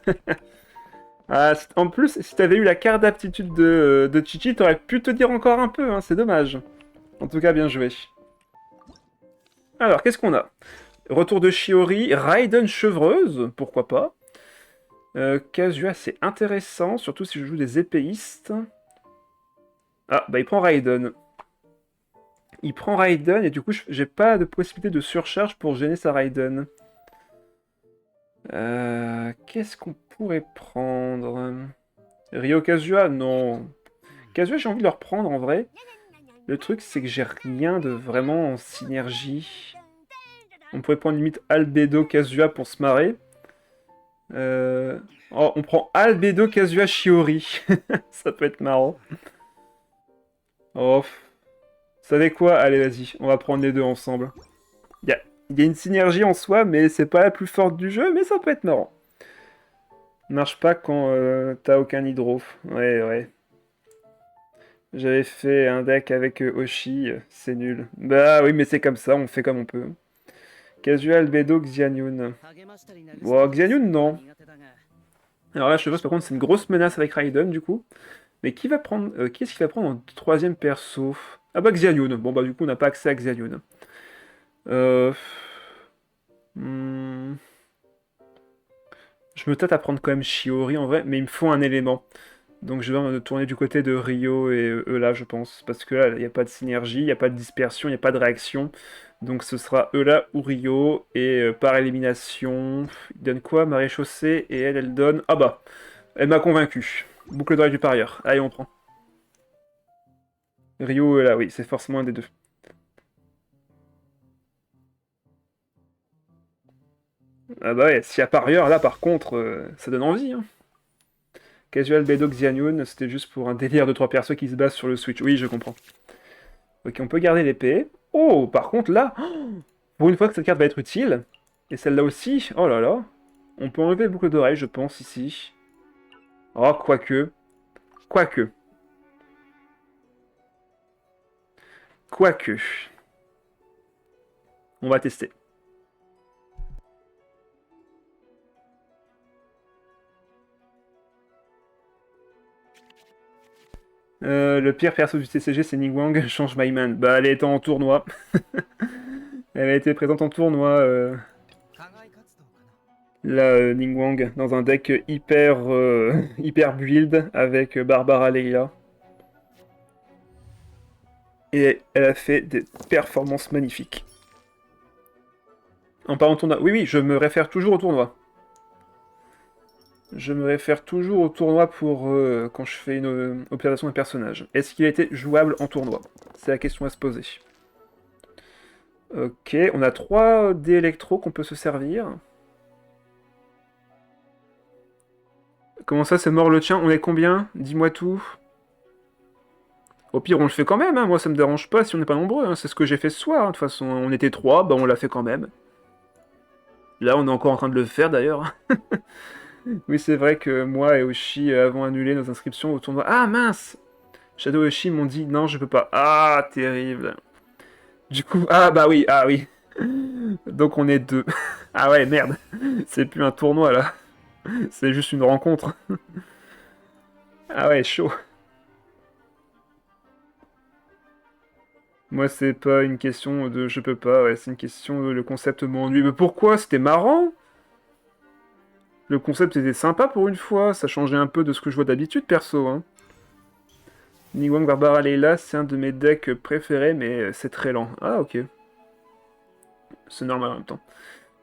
Ah, en plus, si t'avais eu la carte d'aptitude de Chichi, t'aurais pu te dire encore un peu, hein, c'est dommage. En tout cas, bien joué. Alors, qu'est-ce qu'on a? Retour de Shiori, Raiden Chevreuse, pourquoi pas. Kazuya, c'est intéressant, surtout si je joue des épéistes. Ah, bah il prend Raiden. Il prend Raiden, et du coup, j'ai pas de possibilité de surcharge pour gêner sa Raiden. Qu'est-ce qu'on pourrait prendre? Ryo Kazuya? Non. Kazuya, j'ai envie de le reprendre, en vrai. Le truc, c'est que j'ai rien de vraiment en synergie. On pourrait prendre limite Albedo Kazuya pour se marrer. Oh, on prend Albedo Kazuya Shiori. Ça peut être marrant. Oh. Vous savez quoi? Allez, vas-y. On va prendre les deux ensemble. Il y a une synergie en soi, mais c'est pas la plus forte du jeu, mais ça peut être marrant. Marche pas quand t'as aucun hydro. Ouais, ouais. J'avais fait un deck avec Oshi, c'est nul. Bah oui, mais c'est comme ça, on fait comme on peut. Casual, Bedo, Xianyun. Bon, Xianyun, non. Alors là, je pense par contre, c'est une grosse menace avec Raiden, du coup. Mais qui va prendre... qui est-ce qui va prendre en troisième perso? Ah bah Xianyun. Bon bah du coup, on n'a pas accès à Xianyun. Je me tâte à prendre quand même Shiori en vrai, mais il me faut un élément. Donc je vais me tourner du côté de Ryo et eux là, je pense. Parce que là, il n'y a pas de synergie, il n'y a pas de dispersion, il n'y a pas de réaction. Donc ce sera eux là ou Ryo. Et par élimination, il donne quoi? Maréchaussée. Et elle donne... Ah bah, elle m'a convaincu. Boucle d'oreille du parieur. Allez, on prend. Ryo là, oui, c'est forcément un des deux. Ah bah ouais, s'il y a parieur, là par contre, ça donne envie. Hein. Casual Bedok Xianyun, c'était juste pour un délire de 3 persos qui se basent sur le Switch. Oui, je comprends. Ok, on peut garder l'épée. Oh, par contre, là, pour une fois que cette carte va être utile, et celle-là aussi, oh là là, on peut enlever les boucles d'oreilles, je pense, ici. Oh, quoique. Quoique. Quoique. On va tester. Le pire perso du TCG, c'est Ningguang, change my man. Bah, elle est en tournoi. Elle a été présente en tournoi, là, Ningguang, dans un deck hyper, hyper build avec Barbara Leila. Et elle a fait des performances magnifiques. En parlant de tournoi, oui, oui, je me réfère toujours au tournoi. Je me réfère toujours au tournoi pour quand je fais une observation de personnage. Est-ce qu'il a été jouable en tournoi? C'est la question à se poser. Ok, on a 3 dés électro qu'on peut se servir. Comment ça, c'est mort le tien? On est combien? Dis-moi tout. Au pire, on le fait quand même, hein. Moi ça me dérange pas si on n'est pas nombreux, hein. C'est ce que j'ai fait ce soir, hein. De toute façon, on était 3, bah on l'a fait quand même. Là, on est encore en train de le faire d'ailleurs. Oui, c'est vrai que moi et Oshi avons annulé nos inscriptions au tournoi. Ah mince! Shadow et Oshi m'ont dit non, je peux pas. Ah, terrible. Du coup, ah bah oui, ah oui. Donc on est 2. Ah ouais, merde. C'est plus un tournoi là. C'est juste une rencontre. Ah ouais, chaud. Moi, c'est pas une question de je peux pas, ouais, c'est une question de le concept m'ennuie. Mais pourquoi? C'était marrant! Le concept était sympa pour une fois, ça changeait un peu de ce que je vois d'habitude, perso, hein. Nigwang Barbara Leila, c'est un de mes decks préférés, mais c'est très lent. Ah, ok. C'est normal en même temps.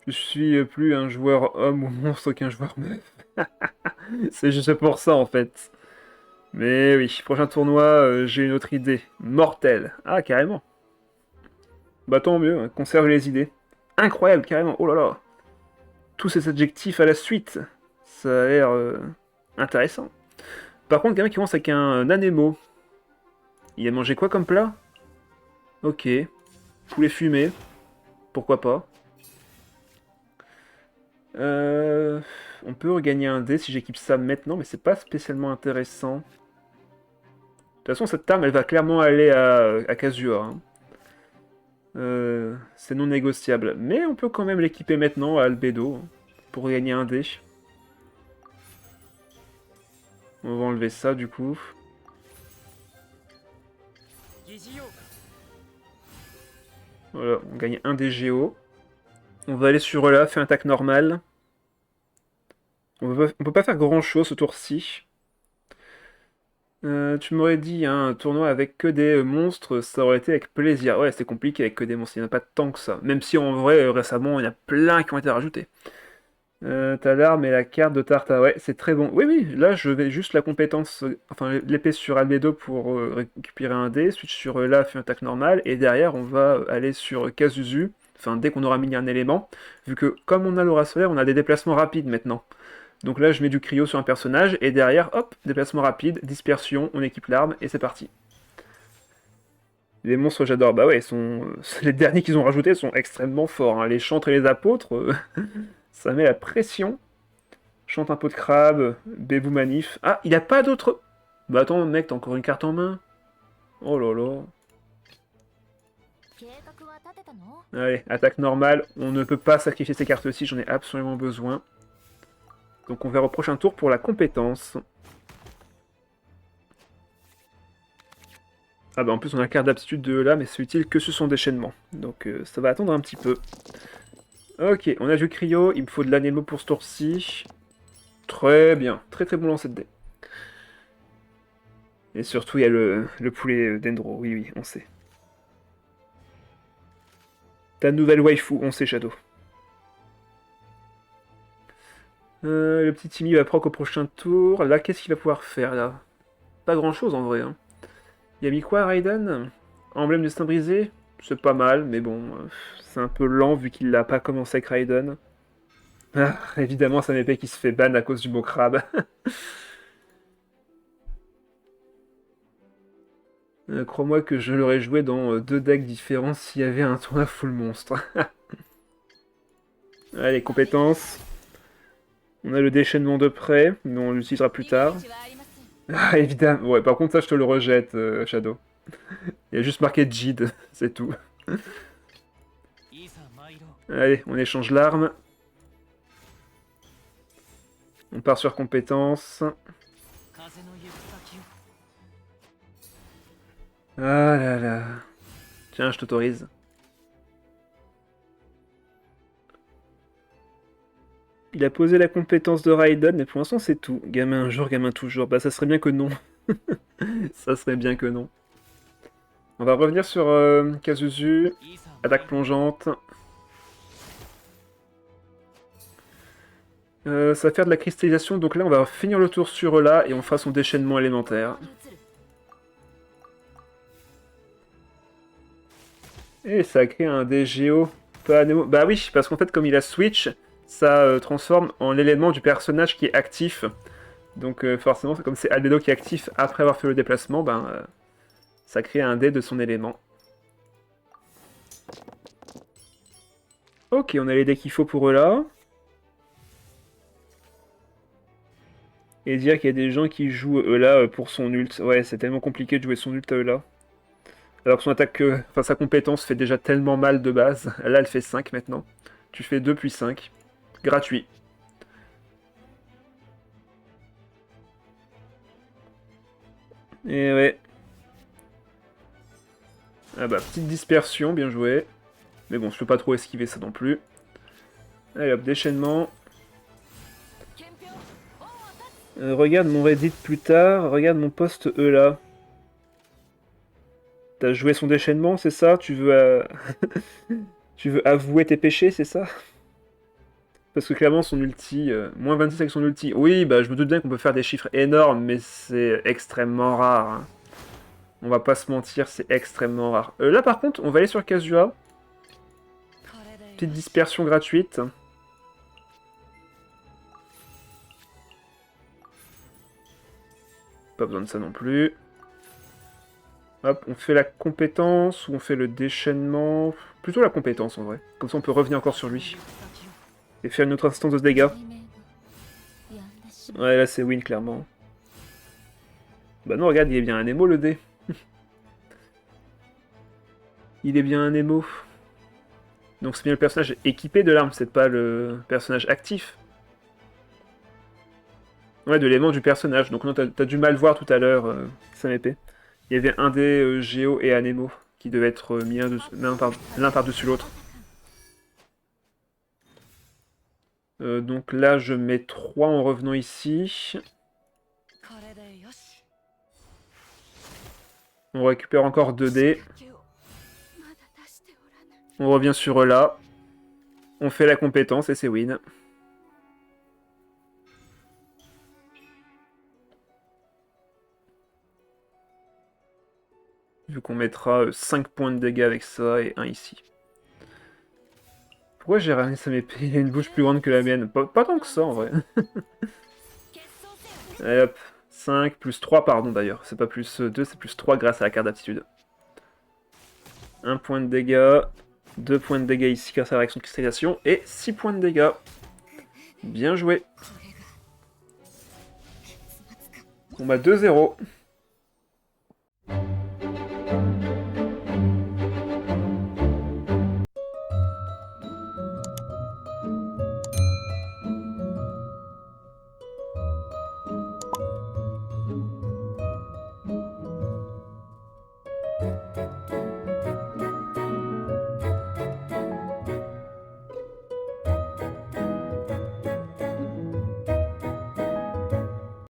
Je suis plus un joueur homme ou monstre qu'un joueur meuf. C'est juste pour ça, en fait. Mais oui, prochain tournoi, j'ai une autre idée. Mortelle. Ah, carrément. Bah tant mieux, hein, conserve les idées. Incroyable, carrément. Oh là là. Tous ces adjectifs à la suite. Ça a l'air intéressant. Par contre, quelqu'un qui commence avec un anémo. Il a mangé quoi comme plat? Ok. Poulet fumé. Pourquoi pas. Euh, On peut regagner un dé si j'équipe ça maintenant, mais c'est pas spécialement intéressant. De toute façon, cette arme, elle va clairement aller à Kazuha, hein. C'est non négociable. Mais on peut quand même l'équiper maintenant à Albedo, hein, pour gagner un dé. On va enlever ça, du coup. Voilà, on gagne un dé Géo. On va aller sur là, faire une attaque normale. On peut pas faire grand chose ce tour-ci. Tu m'aurais dit hein, un tournoi avec que des monstres, ça aurait été avec plaisir. Ouais, c'est compliqué avec que des monstres, il n'y en a pas tant que ça. Même si en vrai, récemment, il y en a plein qui ont été rajoutés. T'as l'arme et la carte de Tarta, ouais, c'est très bon. Oui, oui, là je vais juste la compétence, enfin l'épée sur Albedo pour récupérer un dé, switch sur là, fait une attaque normale, et derrière on va aller sur Kazuzu, enfin dès qu'on aura mis un élément, vu que comme on a l'aura solaire, on a des déplacements rapides maintenant. Donc là, je mets du cryo sur un personnage, et derrière, hop, déplacement rapide, dispersion, on équipe l'arme, et c'est parti. Les monstres, j'adore. Bah ouais, les derniers qu'ils ont rajoutés sont extrêmement forts, hein. Les chantres et les apôtres, ça met la pression. Chante un pot de crabe, Bébou Manif. Ah, il a pas d'autre... Bah attends, mec, t'as encore une carte en main. Oh là là. Allez, attaque normale. On ne peut pas sacrifier ces cartes-ci, j'en ai absolument besoin. Donc on verra au prochain tour pour la compétence. Ah bah en plus on a la carte d'aptitude de là, mais c'est utile que sur son déchaînement. Donc ça va attendre un petit peu. Ok, on a du cryo, il me faut de l'anémo pour ce tour-ci. Très bien, très très bon lancer de dés. Et surtout il y a le poulet Dendro, oui oui, on sait. Ta nouvelle waifu, on sait Shadow. Le petit Timmy va proc au prochain tour. Là, qu'est-ce qu'il va pouvoir faire là? Pas grand-chose en vrai, hein. Il a mis quoi Raiden? Emblème du destin brisé? C'est pas mal, mais bon, c'est un peu lent vu qu'il l'a pas commencé avec Raiden. Ah, évidemment, c'est un épée qui se fait ban à cause du mot crabe. Crois-moi que je l'aurais joué dans deux decks différents s'il y avait un tournoi full monstre. Allez, compétences. On a le déchaînement de près, mais on l'utilisera plus tard. Ah, évidemment. Ouais, par contre, ça, je te le rejette, Shadow. Il y a juste marqué Jid, c'est tout. Allez, on échange l'arme. On part sur compétences. Ah là là. Tiens, je t'autorise. Il a posé la compétence de Raiden, mais pour l'instant c'est tout. Gamin un jour, gamin toujours. Bah ça serait bien que non. Ça serait bien que non. On va revenir sur Kazuzu. Attaque plongeante. Ça va faire de la cristallisation, donc là on va finir le tour sur là et on fera son déchaînement élémentaire. Et ça a créé un DGO. Pas Nemo. Bah oui, parce qu'en fait comme il a switch, ça transforme en l'élément du personnage qui est actif. Donc forcément, comme c'est Albedo qui est actif après avoir fait le déplacement, ben, ça crée un dé de son élément. Ok, on a les dés qu'il faut pour eux là. Et dire qu'il y a des gens qui jouent eux là pour son ult. Ouais, c'est tellement compliqué de jouer son ult à eux là. Alors que son attaque, enfin sa compétence fait déjà tellement mal de base. Là, elle fait 5 maintenant. Tu fais 2 puis 5. Gratuit. Et ouais. Ah bah, petite dispersion, bien joué. Mais bon, je peux pas trop esquiver ça non plus. Allez hop, déchaînement. Regarde mon Reddit plus tard, regarde mon post E là. T'as joué son déchaînement, c'est ça? Tu veux, tu veux avouer tes péchés, c'est ça? Parce que clairement, son ulti, moins 26 avec son ulti. Oui, bah je me doute bien qu'on peut faire des chiffres énormes, mais c'est extrêmement rare. Hein. On va pas se mentir, c'est extrêmement rare. Là par contre, on va aller sur Kazuha. Petite dispersion gratuite. Pas besoin de ça non plus. Hop, on fait la compétence ou on fait le déchaînement. Plutôt la compétence en vrai. Comme ça on peut revenir encore sur lui. Et faire une autre instance de dégâts. Ouais, là c'est win clairement. Bah non, regarde, il est bien un émo le dé. Il est bien un émo. Donc c'est bien le personnage équipé de l'arme, c'est pas le personnage actif. Ouais, de l'élément du personnage. Donc non, t'as dû mal voir tout à l'heure, Sam épée. Il y avait un dé Géo et un émo qui devaient être mis l'un par-dessus l'autre. Donc là, je mets 3 en revenant ici. On récupère encore 2 dés. On revient sur là. On fait la compétence et c'est win. Vu qu'on mettra 5 points de dégâts avec ça et 1 ici. Pourquoi j'ai ramené Sam épée? Il a une bouche plus grande que la mienne. Pas tant que ça en vrai. Allez hop. 5 plus 3, pardon d'ailleurs. C'est pas plus 2, c'est plus 3 grâce à la carte d'aptitude. 1 point de dégâts. 2 points de dégâts ici grâce à la réaction de cristallisation. Et 6 points de dégâts. Bien joué. On bat 2-0.